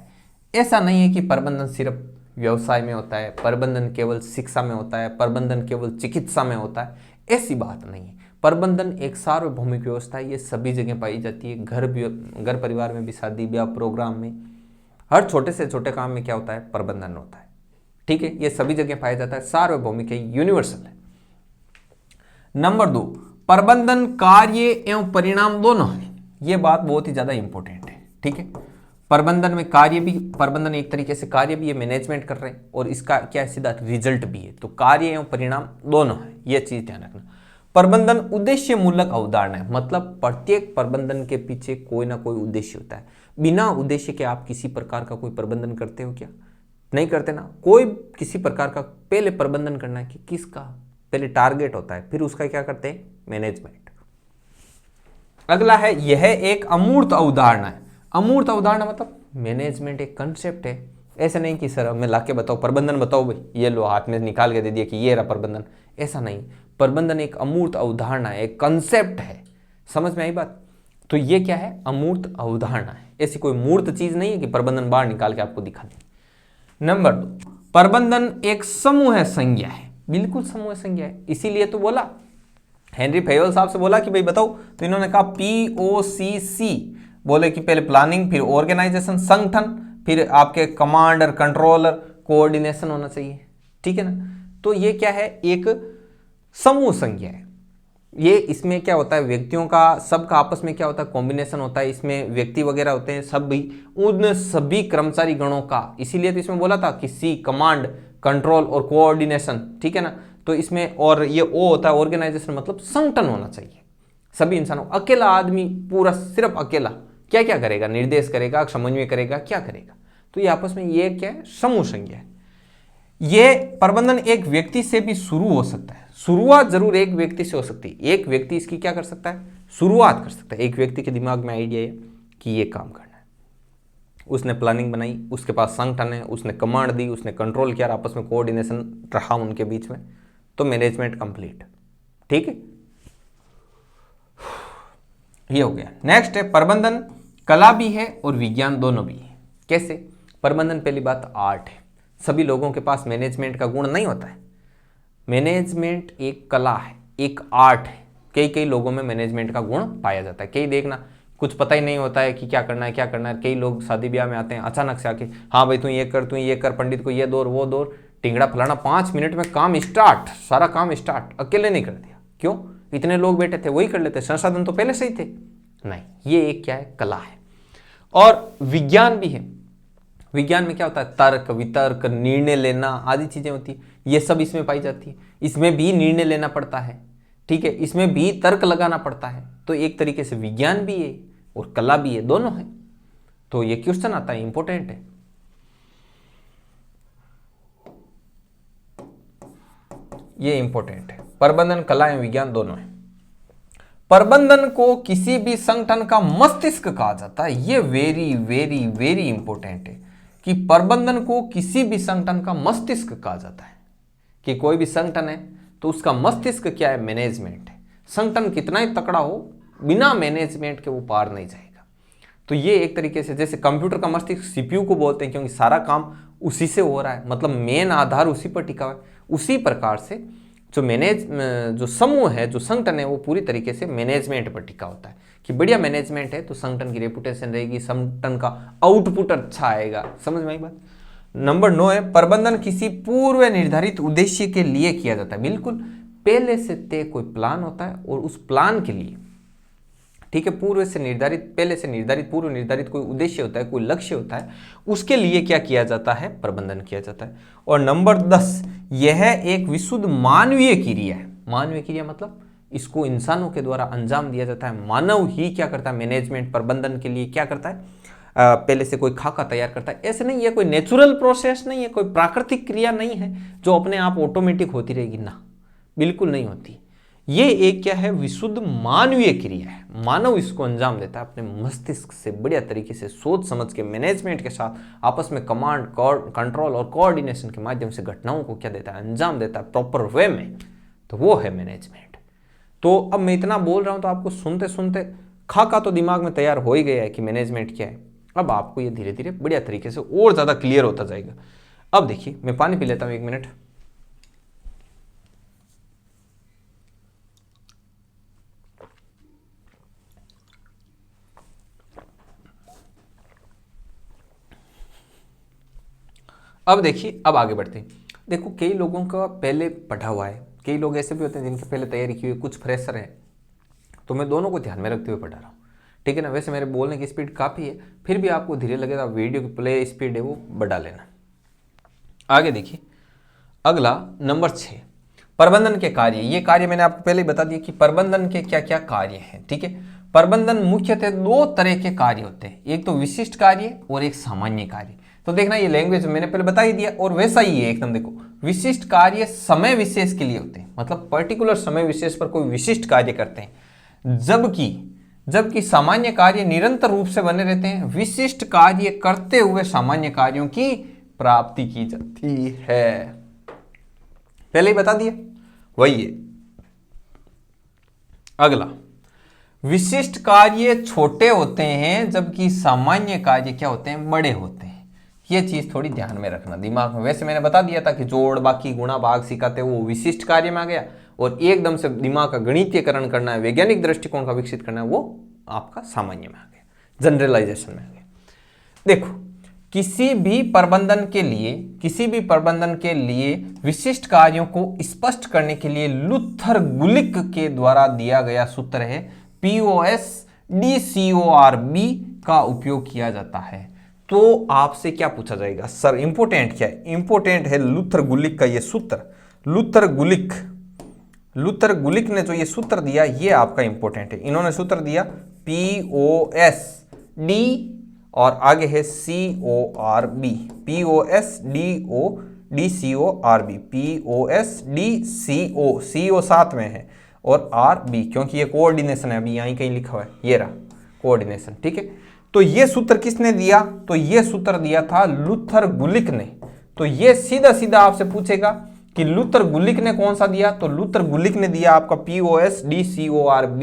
ऐसा नहीं है कि प्रबंधन सिर्फ व्यवसाय में होता है, प्रबंधन केवल शिक्षा में होता है, प्रबंधन केवल चिकित्सा में होता है, ऐसी बात नहीं है। प्रबंधन एक सार्वभौमिक व्यवस्था है, ये सभी जगह पाई जाती है, घर परिवार में भी, शादी ब्याह प्रोग्राम में, हर छोटे से छोटे काम में क्या होता है, प्रबंधन होता है, ठीक है, ये सभी जगह पाया जाता है, सार्वभौमिक है, यूनिवर्सल है। नंबर 2, प्रबंधन कार्य एवं परिणाम दोनों है, ये बात बहुत ही ज्यादा इंपॉर्टेंट है, ठीक है। प्रबंधन में कार्य भी, प्रबंधन एक तरीके से कार्य भी है, मैनेजमेंट कर रहे हैं, और इसका क्या है, सीधा रिजल्ट भी है, तो कार्य एवं परिणाम दोनों है, ये चीज ध्यान रखना। प्रबंधन उद्देश्य मूलक अवधारणा है, मतलब प्रत्येक प्रबंधन के पीछे कोई ना कोई उद्देश्य होता है, बिना उद्देश्य के आप किसी प्रकार का कोई प्रबंधन करते हो क्या, नहीं करते ना, कोई किसी प्रकार का पहले प्रबंधन करना है कि किसका पहले टारगेट होता है, फिर उसका क्या करते हैं, मैनेजमेंट। अगला है, यह एक अमूर्त अवधारणा है। अमूर्त अवधारणा मतलब मैनेजमेंट एक कंसेप्ट है, ऐसा नहीं कि सर मैं लाके बताओ प्रबंधन बताओ भाई, ये लो हाथ में निकाल के दे दिया कि ये रहा प्रबंधन, ऐसा नहीं। प्रबंधन एक अमूर्त अवधारणा है, एक कंसेप्ट है। समझ में आई बात? तो ये क्या है, अमूर्त अवधारणा है, ऐसी कोई मूर्त चीज नहीं है कि प्रबंधन बाहर निकाल के आपको दिखा दे। नंबर 2, प्रबंधन एक समूह संज्ञा है। बिल्कुल समूह संज्ञा है, इसीलिए तो बोला हेनरी फेयोल साहब से बोला कि भाई बताओ, तो इन्होंने कहा POCC, बोले कि पहले प्लानिंग, फिर ऑर्गेनाइजेशन संगठन, फिर आपके कमांडर कंट्रोलर कोऑर्डिनेशन होना चाहिए। ठीक है ना? तो ये क्या है, एक समूह संज्ञा है। ये इसमें क्या होता है, व्यक्तियों का सबका आपस में क्या होता है, कॉम्बिनेशन होता है। इसमें व्यक्ति वगैरह होते हैं सब भी, उन सभी कर्मचारी गणों का, इसीलिए तो इसमें बोला था कि C कमांड कंट्रोल और कोऑर्डिनेशन। ठीक है ना? तो इसमें और ये O होता है ऑर्गेनाइजेशन, मतलब संगठन होना चाहिए सभी इंसानों। अकेला आदमी पूरा सिर्फ अकेला क्या क्या करेगा, निर्देश करेगा, समन्वय करेगा, क्या करेगा? तो ये आपस में ये क्या है, समूह संज्ञा है। ये प्रबंधन एक व्यक्ति से भी शुरू हो सकता है, शुरुआत जरूर एक व्यक्ति से हो सकती है। एक व्यक्ति इसकी क्या कर सकता है, शुरुआत कर सकता है। एक व्यक्ति के दिमाग में आइडिया है कि ये काम करना है, उसने प्लानिंग बनाई, उसके पास संगठन है, उसने कमांड दी, उसने कंट्रोल किया, आपस में कोऑर्डिनेशन रहा उनके बीच में, तो मैनेजमेंट कंप्लीट। ठीक है, ये हो गया। नेक्स्ट है, प्रबंधन कला भी है और विज्ञान दोनों भी है। कैसे? प्रबंधन पहली बात आर्ट है, सभी लोगों के पास मैनेजमेंट का गुण नहीं होता है। मैनेजमेंट एक कला है, एक आर्ट है। कई कई लोगों में मैनेजमेंट का गुण पाया जाता है। कई देखना कुछ पता ही नहीं होता है कि क्या करना है क्या करना है। कई लोग शादी ब्याह में आते हैं अचानक से आके, हाँ भाई तू ये कर, तू ये कर, पंडित को ये दौर वो दौर, टिंगड़ा फलाना, 5 मिनट में काम स्टार्ट, सारा काम स्टार्ट, अकेले नहीं कर दिया। क्यों? इतने लोग बैठे थे, वही कर लेते, संसाधन तो पहले से ही थे। नहीं, ये एक क्या है, कला है। और विज्ञान भी है। विज्ञान में क्या होता है, तर्क वितर्क, निर्णय लेना आदि चीजें होती है, ये सब इसमें पाई जाती है। इसमें भी निर्णय लेना पड़ता है, ठीक है, इसमें भी तर्क लगाना पड़ता है। तो एक तरीके से विज्ञान भी है और कला भी है, दोनों है। तो ये क्वेश्चन आता है, इंपॉर्टेंट है। ये इंपॉर्टेंट है, प्रबंधन कला एवं विज्ञान दोनों है। प्रबंधन को किसी भी संगठन का मस्तिष्क कहा जाता है। ये वेरी वेरी वेरी इंपॉर्टेंट है कि प्रबंधन को किसी भी संगठन का मस्तिष्क कहा जाता है। कि कोई भी संगठन है तो उसका मस्तिष्क क्या है, मैनेजमेंट है। संगठन कितना ही तकड़ा हो, बिना मैनेजमेंट के वो पार नहीं जाएगा। तो ये एक तरीके से जैसे कंप्यूटर का मस्तिष्क CPU को बोलते हैं, क्योंकि सारा काम उसी से हो रहा है, मतलब मेन आधार उसी पर टिका हुआ है। उसी प्रकार से जो समूह है, जो संगठन है, वो पूरी तरीके से मैनेजमेंट पर टिका होता है। कि बढ़िया मैनेजमेंट है तो संगठन की रेपुटेशन रहेगी, संगठन का आउटपुट अच्छा आएगा। समझ में आई बात? नंबर 9 है, प्रबंधन किसी पूर्व निर्धारित उद्देश्य के लिए किया जाता है। बिल्कुल पहले से तय कोई प्लान होता है और उस प्लान के लिए, ठीक है, पूर्व से निर्धारित, पहले से निर्धारित, पूर्व निर्धारित कोई उद्देश्य होता है, कोई लक्ष्य होता है, उसके लिए क्या किया जाता है, प्रबंधन किया जाता है। और नंबर 10, यह एक विशुद्ध मानवीय क्रिया है। मानवीय क्रिया मतलब इसको इंसानों के द्वारा अंजाम दिया जाता है। मानव ही क्या करता है, मैनेजमेंट प्रबंधन के लिए क्या करता है, पहले से कोई खाका तैयार करता है। ऐसे नहीं, ये कोई नेचुरल प्रोसेस नहीं है, कोई प्राकृतिक क्रिया नहीं है जो अपने आप ऑटोमेटिक होती रहेगी, ना, बिल्कुल नहीं होती। ये एक क्या है, विशुद्ध मानवीय क्रिया है। मानव इसको अंजाम देता है अपने मस्तिष्क से, बढ़िया तरीके से सोच समझ के, मैनेजमेंट के साथ आपस में कमांड कंट्रोल और कोऑर्डिनेशन के माध्यम से घटनाओं को क्या देता है, अंजाम देता है प्रॉपर वे में। तो वो है मैनेजमेंट। तो अब मैं इतना बोल रहा हूं तो आपको सुनते सुनते खाका तो दिमाग में तैयार हो ही गया है कि मैनेजमेंट क्या है। अब आपको ये धीरे धीरे बढ़िया तरीके से और ज्यादा क्लियर होता जाएगा। अब देखिए, मैं पानी पी लेता हूं, 1 मिनट। अब देखिए, अब आगे बढ़ते हैं। देखो, कई लोगों का पहले पढ़ा हुआ है, कई लोग ऐसे भी होते हैं जिनके पहले तैयारी की हुई, कुछ फ्रेशर है। तो मैं दोनों को ध्यान में रखते हुए पढ़ा रहा हूँ, ठीक है ना। वैसे मेरे बोलने की स्पीड काफ़ी है, फिर भी आपको धीरे लगेगा, वीडियो की प्ले स्पीड है वो बढ़ा लेना। आगे देखिए, अगला नंबर 6, प्रबंधन के कार्य। ये कार्य मैंने आपको पहले ही बता दिया कि प्रबंधन के क्या क्या कार्य हैं, ठीक है। प्रबंधन मुख्यतः दो तरह के कार्य होते हैं, एक तो विशिष्ट कार्य और एक सामान्य कार्य। तो देखना ये लैंग्वेज मैंने पहले बता ही दिया और वैसा ही है एकदम। देखो विशिष्ट कार्य समय विशेष के लिए होते हैं, मतलब पर्टिकुलर समय विशेष पर कोई विशिष्ट कार्य करते हैं, जबकि सामान्य कार्य निरंतर रूप से बने रहते हैं। विशिष्ट कार्य करते हुए सामान्य कार्यों की प्राप्ति की जाती है। पहले ही बता दिया, वही है। अगला, विशिष्ट कार्य छोटे होते हैं जबकि सामान्य कार्य क्या होते हैं, बड़े होते हैं। ये चीज थोड़ी ध्यान में रखना दिमाग में। वैसे मैंने बता दिया था कि जोड़ बाकी गुणा भाग सिखाते वो विशिष्ट कार्य में आ गया, और एकदम से दिमाग का गणितीयकरण करना है, वैज्ञानिक दृष्टिकोण का विकसित करना है, वो आपका सामान्य में आ गया, जनरलाइजेशन में आ गया। देखो किसी भी प्रबंधन के लिए विशिष्ट कार्यों को स्पष्ट करने के लिए लुथर गुलिक के द्वारा दिया गया सूत्र है POS-DCORB का उपयोग किया जाता है। तो आपसे क्या पूछा जाएगा, सर इंपोर्टेंट क्या है? इंपोर्टेंट है लुथर गुलिक का ये सूत्र। लुथर गुलिक ने जो ये सूत्र दिया ये आपका इंपोर्टेंट है। इन्होंने सूत्र दिया POSD और आगे है CORB, POSDCORB, POSDCO, CO साथ में है और RB, क्योंकि ये कोऑर्डिनेशन है, अभी यहीं कहीं लिखा हुआ है, ये रहा कोऑर्डिनेशन, ठीक है। तो ये सूत्र किसने दिया? तो ये सूत्र दिया था लुथर गुलिक ने। तो ये सीधा सीधा आपसे पूछेगा कि लुथर गुलिक ने कौन सा दिया, तो लुथर गुलिक ने दिया आपका POSDCORB,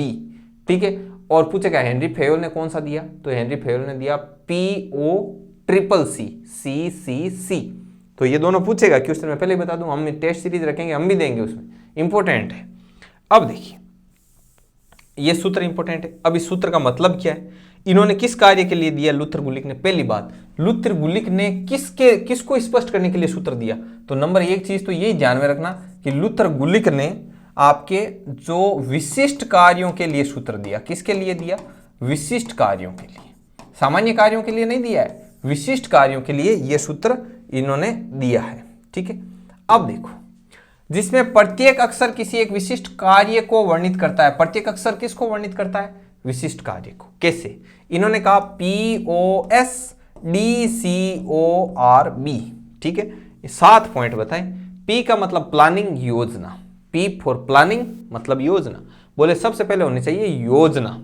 ठीक है। और पूछेगा हेनरी फेयोल ने कौन सा दिया, तो हेनरी फेयोल ने दिया POCCC। तो ये दोनों पूछेगा क्वेश्चन में, पहले ही बता दूं, हम टेस्ट सीरीज रखेंगे, हम भी देंगे, उसमें इंपॉर्टेंट है। अब देखिए ये सूत्र इंपॉर्टेंट है। अब इस सूत्र का मतलब क्या है, इन्होंने किस कार्य के लिए दिया लुथर गुलिक ने? पहली बात, लुथर गुलिक ने किसको स्पष्ट करने के लिए सूत्र दिया? तो नंबर एक चीज तो यही ध्यान में रखना कि लुथर गुलिक ने आपके जो विशिष्ट कार्यों के लिए सूत्र दिया। किसके लिए दिया? विशिष्ट कार्यों के लिए, सामान्य कार्यों के लिए नहीं दिया है, विशिष्ट कार्यों के लिए यह सूत्र इन्होंने दिया है, ठीक है। अब देखो, जिसमें प्रत्येक अक्षर किसी एक विशिष्ट कार्य को वर्णित करता है। प्रत्येक अक्षर किसको वर्णित करता है? विशिष्ट कार्य को। कैसे? इन्होंने कहा POSDCORB, ठीक है। 7 पॉइंट बताएं। P का मतलब प्लानिंग, योजना। P फॉर प्लानिंग मतलब योजना। बोले सबसे पहले होनी चाहिए योजना,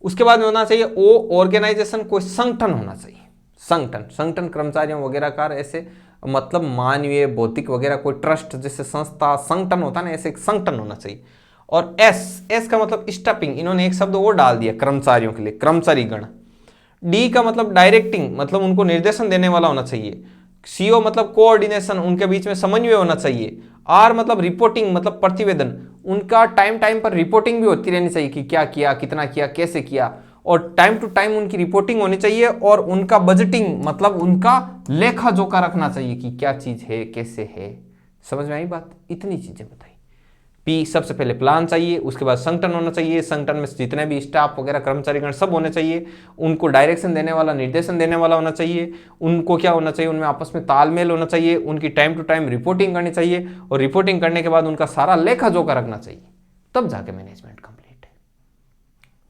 उसके बाद में होना चाहिए O ऑर्गेनाइजेशन, कोई संगठन होना चाहिए। संगठन कर्मचारियों वगैरह का, ऐसे मतलब मानवीय भौतिक वगैरह कोई ट्रस्ट जैसे संस्था संगठन होता है ना, ऐसे एक संगठन होना चाहिए। और S का मतलब स्टाफिंग, इन्होंने एक शब्द और डाल दिया कर्मचारियों के लिए, कर्मचारी गण। D का मतलब डायरेक्टिंग, मतलब उनको निर्देशन देने वाला होना चाहिए। CO मतलब कोऑर्डिनेशन, उनके बीच में समन्वय होना चाहिए। R मतलब रिपोर्टिंग, मतलब प्रतिवेदन, उनका टाइम पर रिपोर्टिंग भी होती रहनी चाहिए कि क्या किया, कितना किया, कैसे किया, और टाइम टू टाइम उनकी रिपोर्टिंग होनी चाहिए। और उनका बजटिंग मतलब उनका लेखा जोखा रखना चाहिए कि क्या चीज है, कैसे है। समझ में आई बात? इतनी चीजें बताई। P सबसे पहले प्लान चाहिए, उसके बाद संगठन होना चाहिए, संगठन में जितने भी स्टाफ वगैरह कर्मचारीगण सब होने चाहिए, उनको डायरेक्शन देने वाला, निर्देशन देने वाला होना चाहिए, उनको क्या होना चाहिए, उनमें आपस में तालमेल होना चाहिए, उनकी टाइम टू टाइम रिपोर्टिंग करनी चाहिए, और रिपोर्टिंग करने के बाद उनका सारा लेखा जोखा रखना चाहिए, तब जाके मैनेजमेंट कंप्लीट है।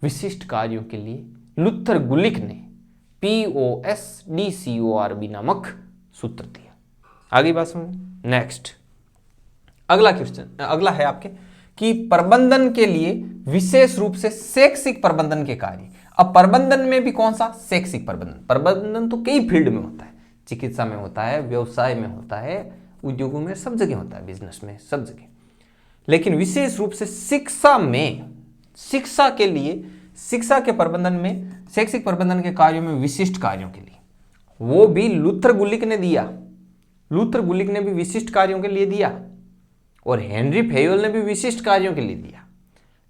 विशिष्ट कार्यों के लिए लुथर गुलिक ने POSDCORB नामक सूत्र दिया। आगे बात समझ? नेक्स्ट अगला क्वेश्चन, अगला है आपके कि प्रबंधन के लिए विशेष रूप से शैक्षिक प्रबंधन के कार्य। अब प्रबंधन में भी कौन सा? शैक्षिक प्रबंधन तो कई फील्ड में होता है, चिकित्सा में होता है, व्यवसाय में होता है, उद्योगों में, सब जगह होता है, बिजनेस में, सब जगह। लेकिन विशेष रूप से शिक्षा में, शिक्षा के लिए, शिक्षा के प्रबंधन में, शैक्षिक प्रबंधन के कार्यों में, विशिष्ट कार्यों के लिए, वो भी लुथर गुलिक ने दिया। लुथर गुलिक ने भी विशिष्ट कार्यों के लिए दिया और हेनरी फेयोल ने भी विशिष्ट कार्यों के लिए दिया।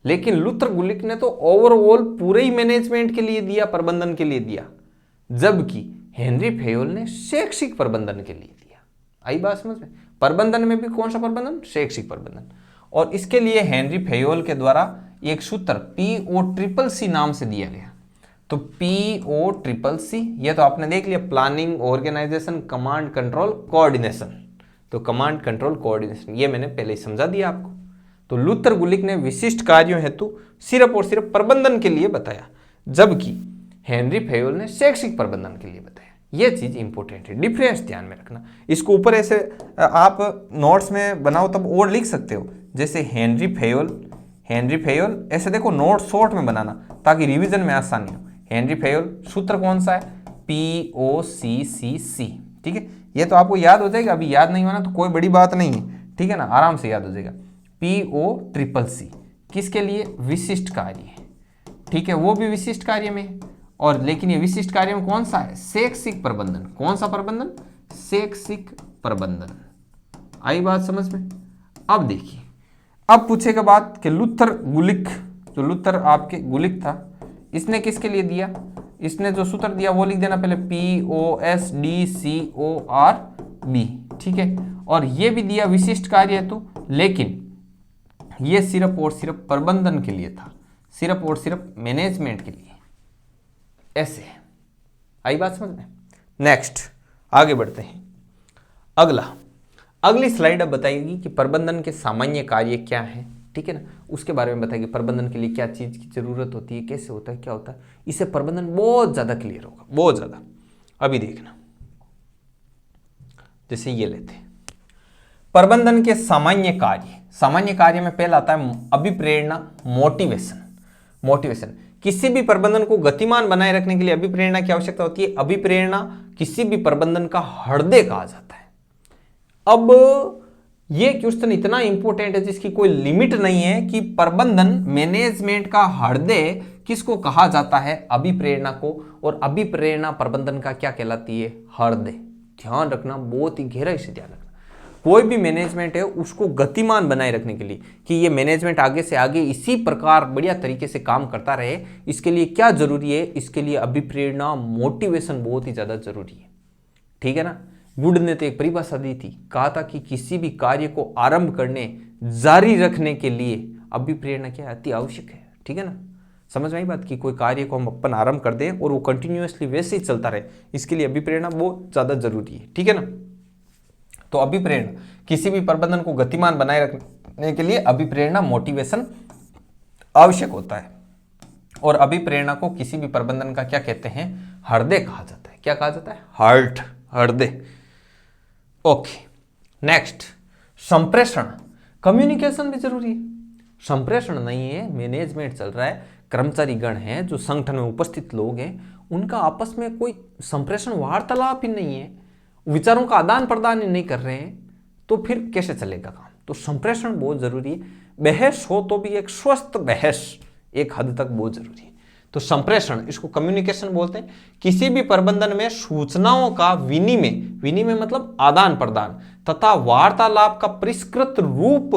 लेकिन लुथर गुलिक ने तो ओवरऑल पूरे ही मैनेजमेंट के लिए दिया, प्रबंधन के लिए दिया, जबकि हेनरी फेयोल ने शैक्षिक प्रबंधन के लिए दिया। आई बात समझ में? प्रबंधन में भी कौन सा प्रबंधन? शैक्षिक प्रबंधन। और इसके लिए हेनरी फेयोल के द्वारा एक सूत्र POCCC नाम से दिया गया। तो POCCC ये तो आपने देख लिया, planning, organisation, command, control, coordination. तो कमांड, कंट्रोल, कोऑर्डिनेशन, ये मैंने पहले ही समझा दिया आपको। तो लूथर गुलिक ने विशिष्ट कार्यों हेतु सिर्फ और सिर्फ प्रबंधन के लिए बताया, जबकि हेनरी फेयोल ने शैक्षिक प्रबंधन के लिए बताया। ये चीज इंपॉर्टेंट है, डिफरेंस ध्यान में रखना। इसको ऊपर ऐसे आप नोट्स में बनाओ तब और लिख सकते हो, जैसे हेनरी फेयोल ऐसे देखो नोट शॉर्ट में बनाना ताकि रिवीजन में आसानी हो। हेनरी फेयोल सूत्र कौन सा है? POCCC, ठीक है। ये तो आपको याद हो जाएगा, अभी याद नहीं होना तो कोई बड़ी बात नहीं है, ठीक है ना, आराम से याद हो जाएगा। POCCC किसके लिए? विशिष्ट कार्य है, ठीक है, वो भी विशिष्ट कार्य में है। और लेकिन ये विशिष्ट कार्य में कौन सा है? शैक्षिक प्रबंधन। कौन सा प्रबंधन? शैक्षिक प्रबंधन। आई बात समझ में? अब देखिए, अब पूछेगा बात कि लूथर गुलिक, जो लूथर आपके गुलिक था, इसने किसके लिए दिया? इसने जो सूत्र दिया वो लिख देना पहले, POSDCORB, ठीक है। और ये भी दिया विशिष्ट कार्य हेतु, लेकिन ये सिर्फ और सिर्फ प्रबंधन के लिए था, सिर्फ और सिर्फ मैनेजमेंट के लिए। ऐसे आई बात समझ में? नेक्स्ट आगे बढ़ते हैं। अगली स्लाइड अब बताएगी कि प्रबंधन के सामान्य कार्य क्या हैं, ठीक है ना, उसके बारे में बताएगी। प्रबंधन के लिए क्या चीज की जरूरत होती है, कैसे होता है, क्या होता है, इससे प्रबंधन बहुत ज्यादा क्लियर होगा, बहुत ज्यादा। अभी देखना, जैसे ये लेते हैं प्रबंधन के सामान्य कार्य। सामान्य कार्य में पहला आता है अभिप्रेरणा, मोटिवेशन। किसी भी प्रबंधन को गतिमान बनाए रखने के लिए अभिप्रेरणा की आवश्यकता होती है। अभिप्रेरणा किसी भी प्रबंधन का हृदय कहा जाता है। अब ये क्वेश्चन इतना इंपॉर्टेंट है जिसकी कोई लिमिट नहीं है कि प्रबंधन मैनेजमेंट का हृदय किसको कहा जाता है? अभिप्रेरणा को। और अभिप्रेरणा प्रबंधन का क्या कहलाती है? हृदय। ध्यान रखना, बहुत ही गहराई से ध्यान रखना। कोई भी मैनेजमेंट है उसको गतिमान बनाए रखने के लिए, कि ये मैनेजमेंट आगे से आगे इसी प्रकार बढ़िया तरीके से काम करता रहे, इसके लिए क्या जरूरी है? इसके लिए अभिप्रेरणा, मोटिवेशन बहुत ही ज्यादा जरूरी है, ठीक है ना। वुड ने तो एक परिभाषा दी थी, कहा था कि किसी भी कार्य को आरंभ करने, जारी रखने के लिए अभिप्रेरणा क्या अति आवश्यक है, ठीक है ना। समझ में आई बात कि कोई कार्य को हम अपन आरंभ कर दें और वो कंटिन्यूअसली वैसे ही चलता रहे, इसके लिए अभिप्रेरणा बहुत ज्यादा जरूरी है, ठीक है ना। तो अभिप्रेरणा किसी भी प्रबंधन को गतिमान बनाए रखने के लिए अभिप्रेरणा, मोटिवेशन आवश्यक होता है। और अभिप्रेरणा को किसी भी प्रबंधन का क्या कहते हैं? हृदय कहा जाता है। क्या कहा जाता है? हार्ट, हृदय। ओके, नेक्स्ट संप्रेषण। कम्युनिकेशन भी जरूरी है। संप्रेषण नहीं है, मैनेजमेंट चल रहा है, कर्मचारी गण हैं, जो संगठन में उपस्थित लोग हैं, उनका आपस में कोई संप्रेषण, वार्तालाप ही नहीं है, विचारों का आदान प्रदान ही नहीं कर रहे हैं, तो फिर कैसे चलेगा काम? तो संप्रेषण बहुत जरूरी है। बहस हो तो भी एक स्वस्थ बहस एक हद तक बहुत जरूरी है। तो संप्रेषण, इसको कम्युनिकेशन बोलते हैं। किसी भी प्रबंधन में सूचनाओं का विनिमय मतलब आदान प्रदान तथा वार्तालाप का परिष्कृत रूप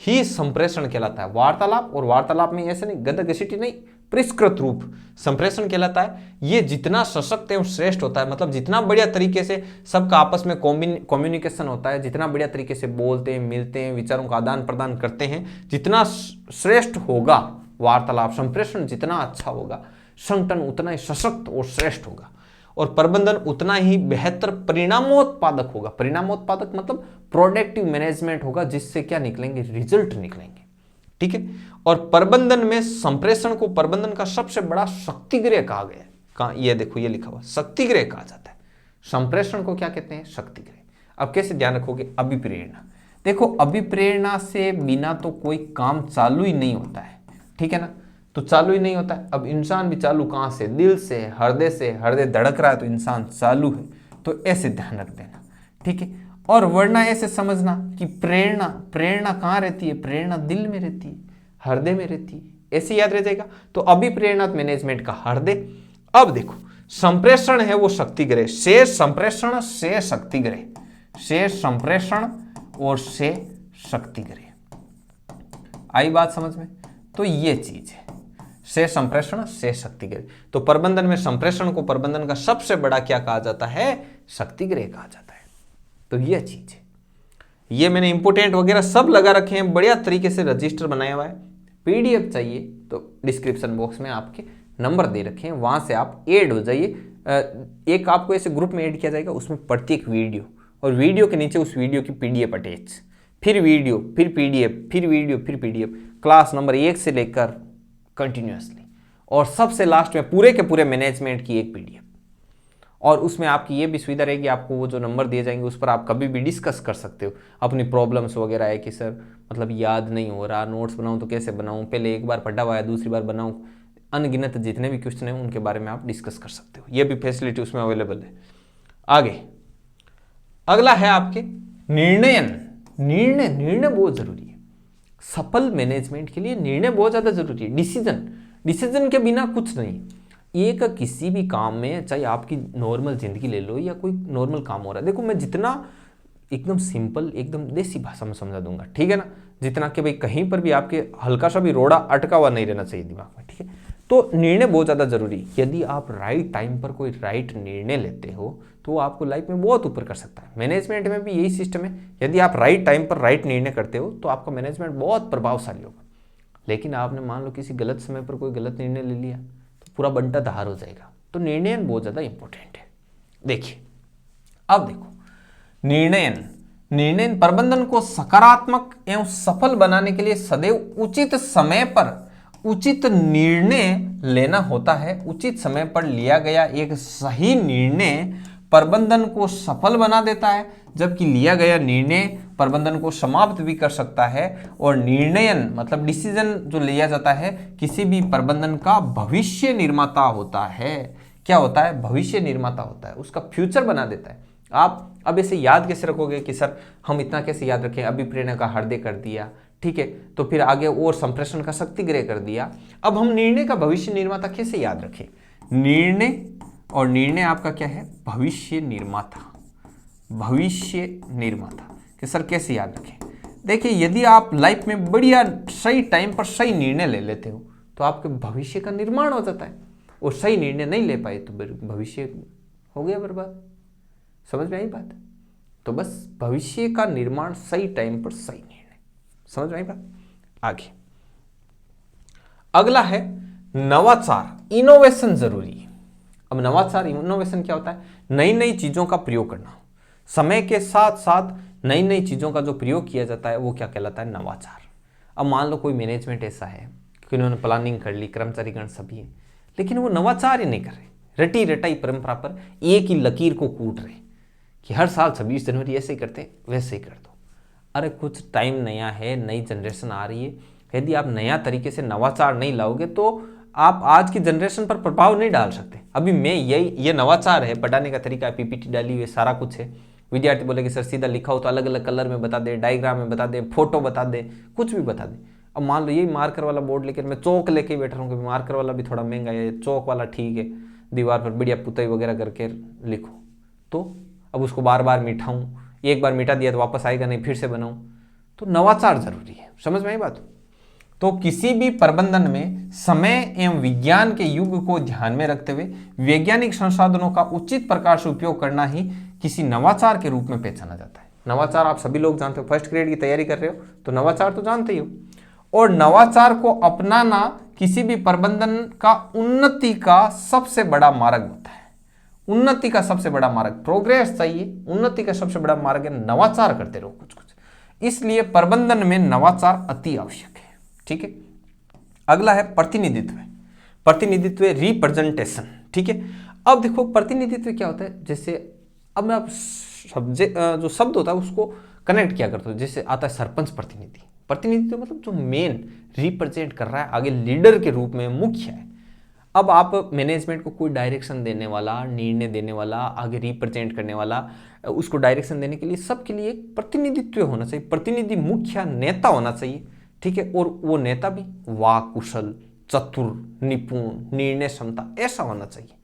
ही संप्रेषण कहलाता है। वार्तालाप, और वार्तालाप में ऐसे नहीं गदर घसीटी नहीं, परिष्कृत रूप संप्रेषण कहलाता है। ये जितना सशक्त एवं श्रेष्ठ होता है, मतलब जितना बढ़िया तरीके से सबका आपस में कम्युनिकेशन होता है, जितना बढ़िया तरीके से बोलते हैं, मिलते हैं, विचारों का आदान प्रदान करते हैं, जितना श्रेष्ठ होगा वार्तालाप, संप्रेषण जितना अच्छा होगा, संगठन उतना ही सशक्त और श्रेष्ठ होगा, और प्रबंधन उतना ही बेहतर परिणामोत्पादक होगा। परिणामोत्पादक मतलब प्रोडक्टिव मैनेजमेंट होगा, जिससे क्या निकलेंगे? रिजल्ट निकलेंगे, ठीक है। और प्रबंधन में संप्रेषण को प्रबंधन का सबसे बड़ा शक्तिगृह कहा गया है। कहा? ये देखो, ये लिखा हुआ, शक्तिगृह कहा जाता है। संप्रेषण को क्या कहते हैं? शक्तिगृह। अब कैसे ध्यान रखोगे? अभिप्रेरणा। देखो, अभिप्रेरणा से बिना तो कोई काम चालू ही नहीं होता है, ठीक है ना। तो चालू ही नहीं होता है। अब इंसान भी चालू कहां से? दिल से, हृदय से। हृदय धड़क रहा है तो इंसान चालू है। तो ऐसे ध्यान रख देना, ठीक है। और वरना ऐसे समझना कि प्रेरणा कहां रहती है? प्रेरणा दिल में रहती है, हृदय में रहती है, ऐसे याद रह जाएगा। तो अभिप्रेरणा मैनेजमेंट का हृदय। अब देखो, संप्रेषण है वो शक्तिगृह, से संप्रेषण से शक्तिगृह, से संप्रेषण और से शक्तिगृह। आई बात समझ में? तो ये चीज है, से संप्रेषण से शक्तिगृह। तो प्रबंधन में संप्रेषण को प्रबंधन का सबसे बड़ा क्या कहा जाता है? शक्तिगृह कहा जाता है। तो ये चीज है। ये मैंने इंपोर्टेंट वगैरह सब लगा रखे हैं, बढ़िया तरीके से रजिस्टर बनाया हुआ है। पीडीएफ चाहिए तो डिस्क्रिप्शन बॉक्स में आपके नंबर दे रखे हैं, वहां से आप ऐड हो जाइए। एक आपको ऐसे ग्रुप में ऐड किया जाएगा, उसमें प्रत्येक वीडियो, और वीडियो के नीचे उस वीडियो की पीडीएफ अटैच, फिर वीडियो, फिर पीडीएफ, फिर वीडियो, फिर पीडीएफ, क्लास नंबर 1 से लेकर कंटिन्यूअसली, और सबसे लास्ट में पूरे के पूरे मैनेजमेंट की एक पीडीएफ। और उसमें आपकी ये भी सुविधा रहेगी, आपको वो जो नंबर दिए जाएंगे उस पर आप कभी भी डिस्कस कर सकते हो अपनी प्रॉब्लम्स वगैरह है कि सर मतलब याद नहीं हो रहा, नोट्स बनाऊं तो कैसे बनाऊं, पहले एक बार पढ़ा हुआ है दूसरी बार बनाऊं, अनगिनत जितने भी क्वेश्चन हैं उनके बारे में आप डिस्कस कर सकते हो। ये भी फैसिलिटी उसमें अवेलेबल है। आगे अगला है आपके निर्णयन। निर्णय बहुत जरूरी है सफल मैनेजमेंट के लिए। निर्णय बहुत ज्यादा जरूरी है। डिसीजन के बिना कुछ नहीं। एक किसी भी काम में, चाहे आपकी नॉर्मल जिंदगी ले लो या कोई नॉर्मल काम हो रहा है, देखो मैं जितना एकदम सिंपल एकदम देसी भाषा में समझा दूंगा, ठीक है ना, जितना कि भाई कहीं पर भी आपके हल्का सा भी रोड़ा अटका हुआ नहीं रहना चाहिए दिमाग में, ठीक है। तो निर्णय बहुत ज़्यादा जरूरी। यदि आप राइट टाइम पर कोई राइट निर्णय लेते हो तो वो आपको लाइफ में बहुत ऊपर कर सकता है। मैनेजमेंट में भी यही सिस्टम है, यदि आप राइट टाइम पर राइट निर्णय करते हो तो आपका मैनेजमेंट बहुत प्रभावशाली होगा। लेकिन आपने मान लो किसी गलत समय पर कोई गलत निर्णय ले लिया तो पूरा बंटा धार हो जाएगा। तो निर्णय बहुत ज़्यादा इंपॉर्टेंट है। देखिए अब देखो, निर्णय प्रबंधन को सकारात्मक एवं सफल बनाने के लिए सदैव उचित समय पर उचित निर्णय लेना होता है। उचित समय पर लिया गया एक सही निर्णय प्रबंधन को सफल बना देता है, जबकि लिया गया निर्णय प्रबंधन को समाप्त भी कर सकता है। और निर्णयन मतलब डिसीजन जो लिया जाता है किसी भी प्रबंधन का भविष्य निर्माता होता है। क्या होता है? भविष्य निर्माता होता है, उसका फ्यूचर बना देता है। आप अब इसे याद कैसे रखोगे कि सर हम इतना कैसे याद रखें, अभिप्रेरणा का हृदय कर दिया, ठीक है, तो फिर आगे और संप्रेषण का शक्ति ग्रह कर दिया। अब हम निर्णय का भविष्य निर्माता कैसे याद रखें? निर्णय आपका क्या है? भविष्य निर्माता। भविष्य निर्माता कि सर कैसे याद रखें? देखिए यदि आप लाइफ में बढ़िया सही टाइम पर सही निर्णय ले लेते हो तो आपके भविष्य का निर्माण हो जाता है। और सही निर्णय नहीं ले पाए तो भविष्य हो गया बर्बाद। समझ में आई बात? तो बस भविष्य का निर्माण सही टाइम पर सही निर्णय। समझ में आई बात? आगे अगला है नवाचार, इनोवेशन जरूरी है। अब नवाचार इनोवेशन क्या होता है? नई नई चीजों का प्रयोग करना। समय के साथ साथ नई नई चीजों का जो प्रयोग किया जाता है वो क्या कहलाता है? नवाचार। अब मान लो कोई मैनेजमेंट ऐसा है कि उन्होंने प्लानिंग कर ली, कर्मचारीगण सभी है, लेकिन वो नवाचार ही नहीं कर रहे, रटी रटाई परंपरा पर एक ही लकीर को कूट रहे कि हर साल 26 जनवरी ऐसे ही करते वैसे ही कर दो। अरे कुछ टाइम नया है, नई जनरेशन आ रही है, यदि आप नया तरीके से नवाचार नहीं लाओगे तो आप आज की जनरेशन पर प्रभाव नहीं डाल सकते। अभी मैं ये नवाचार है, पढ़ाने का तरीका है, पीपीटी डाली हुई सारा कुछ है। विद्यार्थी बोले कि सर सीधा लिखा हो तो अलग अलग कलर में बता दे, डायग्राम में बता दे, फोटो बता दे, कुछ भी बता दे। अब मान लो यही मार्कर वाला बोर्ड लेकर मैं चौक लेके बैठ रहा हूँ कि मार्कर वाला भी थोड़ा महंगा है, चौक वाला ठीक है, दीवार पर बढ़िया पुताई वगैरह करके लिखो, तो अब उसको बार बार मिटाऊँ, एक बार मिटा दिया तो वापस आएगा नहीं, फिर से बनाऊँ। तो नवाचार जरूरी है। समझ में आई बात? तो किसी भी प्रबंधन में समय एवं विज्ञान के युग को ध्यान में रखते हुए वैज्ञानिक संसाधनों का उचित प्रकार से उपयोग करना ही किसी नवाचार के रूप में पहचाना जाता है। नवाचार आप सभी लोग जानते हो, फर्स्ट ग्रेड की तैयारी कर रहे हो तो नवाचार तो जानते ही हो। और नवाचार को अपनाना किसी भी प्रबंधन का उन्नति का सबसे बड़ा मार्ग होता है। उन्नति का सबसे बड़ा मार्ग, प्रोग्रेस चाहिए, उन्नति का सबसे बड़ा मार्ग है नवाचार करते रहो कुछ कुछ। इसलिए प्रबंधन में नवाचार अति आवश्यक है। ठीक है, अगला है प्रतिनिधित्व। प्रतिनिधित्व रिप्रेजेंटेशन। ठीक है, अब देखो प्रतिनिधित्व क्या होता है, जैसे अब मैं आप जो शब्द होता है उसको कनेक्ट किया करते हो। जैसे आता है सरपंच प्रतिनिधि। प्रतिनिधित्व मतलब जो मेन रिप्रेजेंट कर रहा है, आगे लीडर के रूप में मुख्य है। अब आप मैनेजमेंट को कोई डायरेक्शन देने वाला, निर्णय देने वाला, आगे रिप्रेजेंट करने वाला, उसको डायरेक्शन देने के लिए सबके लिए एक प्रतिनिधित्व होना चाहिए। प्रतिनिधि मुख्य नेता होना चाहिए। ठीक है, और वो नेता भी वाक कुशल, चतुर, निपुण, निर्णय क्षमता ऐसा होना चाहिए।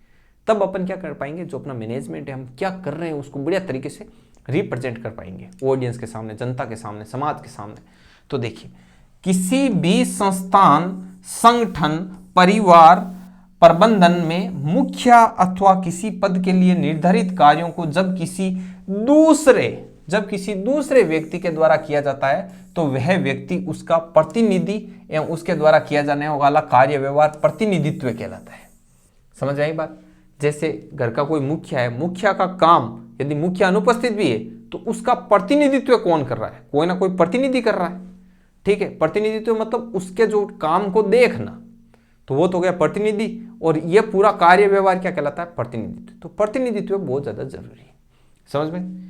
तब अपन क्या कर पाएंगे, जो अपना मैनेजमेंट है हम क्या कर रहे हैं उसको बढ़िया तरीके से रिप्रेजेंट कर पाएंगे ऑडियंस के सामने, जनता के सामने, समाज के सामने। तो देखिए, किसी भी संस्थान, संगठन, परिवार प्रबंधन में मुख्य अथवा किसी पद के लिए निर्धारित कार्यों को जब किसी दूसरे व्यक्ति के द्वारा किया जाता है तो वह व्यक्ति उसका प्रतिनिधि एवं उसके द्वारा किया जाने वाला कार्य व्यवहार प्रतिनिधित्व कहलाता है। समझ आई बात? जैसे घर का कोई मुखिया है, मुखिया का काम यदि मुखिया अनुपस्थित भी है तो उसका प्रतिनिधित्व कौन कर रहा है? कोई ना कोई प्रतिनिधि कर रहा है, ठीक है। प्रतिनिधित्व मतलब उसके जो काम को देखना, तो वो तो गया प्रतिनिधि, और ये पूरा कार्य व्यवहार क्या कहलाता है? प्रतिनिधित्व। तो प्रतिनिधित्व बहुत ज्यादा जरूरी है, समझ में।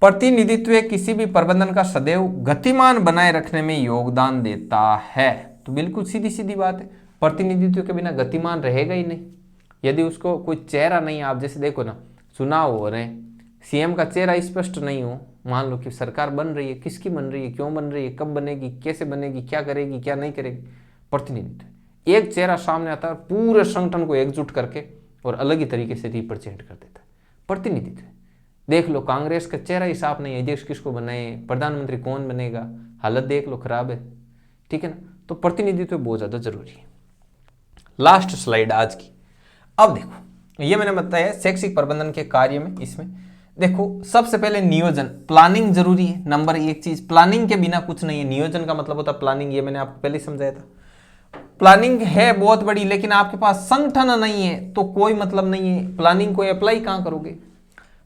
प्रतिनिधित्व किसी भी प्रबंधन का सदैव गतिमान बनाए रखने में योगदान देता है। तो बिल्कुल सीधी सीधी बात है, प्रतिनिधित्व के बिना गतिमान रहेगा ही नहीं। यदि उसको कोई चेहरा नहीं, आप जैसे देखो ना, चुनाव हो रहे हैं, सीएम का चेहरा स्पष्ट नहीं हो, मान लो कि सरकार बन रही है, किसकी बन रही है, क्यों बन रही है, कब बनेगी, कैसे बनेगी, क्या करेगी, क्या नहीं करेगी, प्रतिनिधित्व। एक चेहरा सामने आता है, पूरे संगठन को एकजुट करके और अलग ही तरीके से रिप्रेजेंट कर देता है, प्रतिनिधित्व। देख लो, कांग्रेस का चेहरा ही साफ नहीं है, अध्यक्ष किसको बनाए, प्रधानमंत्री कौन बनेगा, हालत देख लो, खराब है, ठीक है ना। तो प्रतिनिधित्व बहुत ज्यादा जरूरी है। लास्ट स्लाइड आज की। अब देखो, ये मैंने बताया शैक्षिक प्रबंधन के कार्य में, इसमें देखो सबसे पहले नियोजन, प्लानिंग जरूरी है। नंबर एक चीज, प्लानिंग के बिना कुछ नहीं है। नियोजन का मतलब होता है प्लानिंग, ये मैंने आपको पहले समझाया था। प्लानिंग है बहुत बड़ी, लेकिन आपके पास संगठन नहीं है तो कोई मतलब नहीं है। प्लानिंग को अप्लाई कहां करोगे?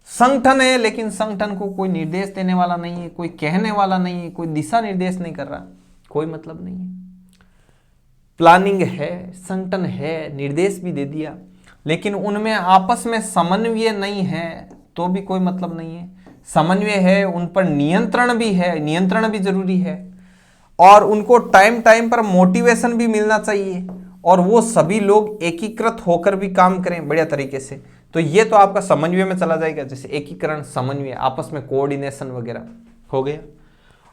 संगठन है लेकिन संगठन को कोई निर्देश देने वाला नहीं है, कोई कहने वाला नहीं है, कोई दिशा निर्देश नहीं कर रहा, कोई मतलब नहीं है। प्लानिंग है, संगठन है, निर्देश भी दे दिया, लेकिन उनमें आपस में समन्वय नहीं है तो भी कोई मतलब नहीं है। समन्वय है, उन पर नियंत्रण भी है, नियंत्रण भी जरूरी है, और उनको टाइम टाइम पर मोटिवेशन भी मिलना चाहिए, और वो सभी लोग एकीकृत होकर भी काम करें बढ़िया तरीके से। तो ये तो आपका समन्वय में चला जाएगा, जैसे एकीकरण, समन्वय, आपस में कोऑर्डिनेशन वगैरह हो गया।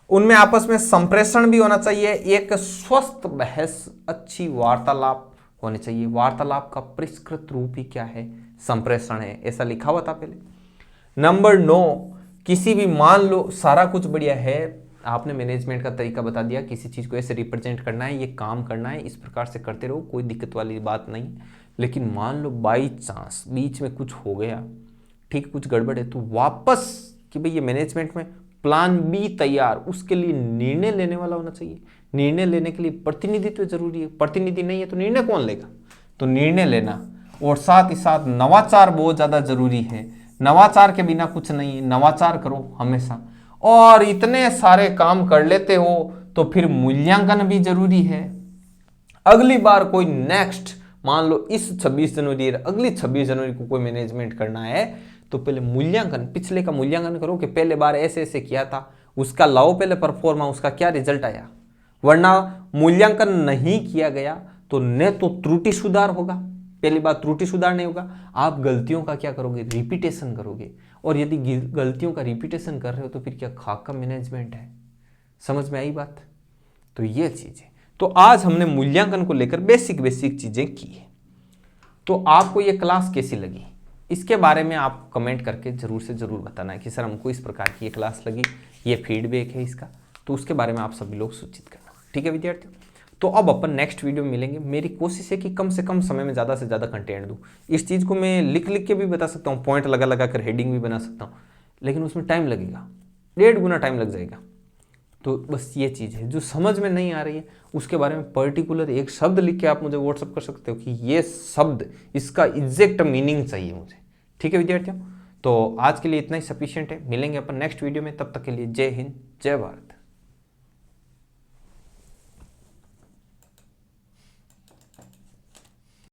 उनमें आपस में संप्रेषण भी होना चाहिए, एक स्वस्थ बहस, अच्छी वार्तालाप होनी चाहिए। वार्तालाप का परिष्कृत रूप ही क्या है? संप्रेषण है, ऐसा लिखा हुआ था पहले। नंबर 9, किसी भी, मान लो सारा कुछ बढ़िया है, आपने मैनेजमेंट का तरीका बता दिया, किसी चीज को ऐसे रिप्रेजेंट करना है, ये काम करना है, इस प्रकार से करते रहो, कोई दिक्कत वाली बात नहीं। लेकिन मान लो बाई चांस बीच में कुछ हो गया, ठीक, कुछ गड़बड़ है, तो वापस कि भाई ये मैनेजमेंट में प्लान बी तैयार, उसके लिए निर्णय लेने वाला होना चाहिए। निर्णय लेने के लिए प्रतिनिधित्व जरूरी है। प्रतिनिधि नहीं है तो निर्णय कौन लेगा? तो निर्णय लेना, और साथ ही साथ नवाचार बहुत ज्यादा जरूरी है। नवाचार के बिना कुछ नहीं है, नवाचार करो हमेशा। और इतने सारे काम कर लेते हो तो फिर मूल्यांकन भी जरूरी है। अगली बार कोई नेक्स्ट, मान लो इस 26 जनवरी, अगली 26 जनवरी को कोई मैनेजमेंट करना है, तो पहले मूल्यांकन, पिछले का मूल्यांकन करो कि पहले बार ऐसे ऐसे किया था, उसका लाओ पहले परफॉर्मा, उसका क्या रिजल्ट आया। वरना मूल्यांकन नहीं किया गया तो न तो त्रुटि सुधार होगा, पहली बात त्रुटि सुधार नहीं होगा, आप गलतियों का क्या करोगे? रिपीटेशन करोगे। और यदि गलतियों का रिपीटेशन कर रहे हो तो फिर क्या खाका मैनेजमेंट है? समझ में आई बात? तो ये चीज है। तो आज हमने मूल्यांकन को लेकर बेसिक बेसिक चीजें की है। तो आपको ये क्लास कैसी लगी, इसके बारे में आप कमेंट करके जरूर से जरूर बताना है कि सर हमको इस प्रकार की ये क्लास लगी, ये फीडबैक है इसका, तो उसके बारे में आप सभी लोग सूचित करना, ठीक है विद्यार्थियों। तो अब अपन नेक्स्ट वीडियो में मिलेंगे। मेरी कोशिश है कि कम से कम समय में ज़्यादा से ज़्यादा कंटेंट दूँ। इस चीज़ को मैं लिख लिख के भी बता सकता हूँ, पॉइंट लगा लगा कर हेडिंग भी बना सकता हूँ, लेकिन उसमें टाइम लगेगा, 1.5 गुना टाइम लग जाएगा। तो बस ये चीज़ है, जो समझ में नहीं आ रही है उसके बारे में पर्टिकुलर एक शब्द लिख के आप मुझे व्हाट्सअप कर सकते हो कि ये शब्द, इसका एग्जैक्ट मीनिंग चाहिए मुझे, ठीक है विद्यार्थियों। तो आज के लिए इतना ही सफिशिएंट है। मिलेंगे अपन नेक्स्ट वीडियो में, तब तक के लिए जय हिंद, जय भारत।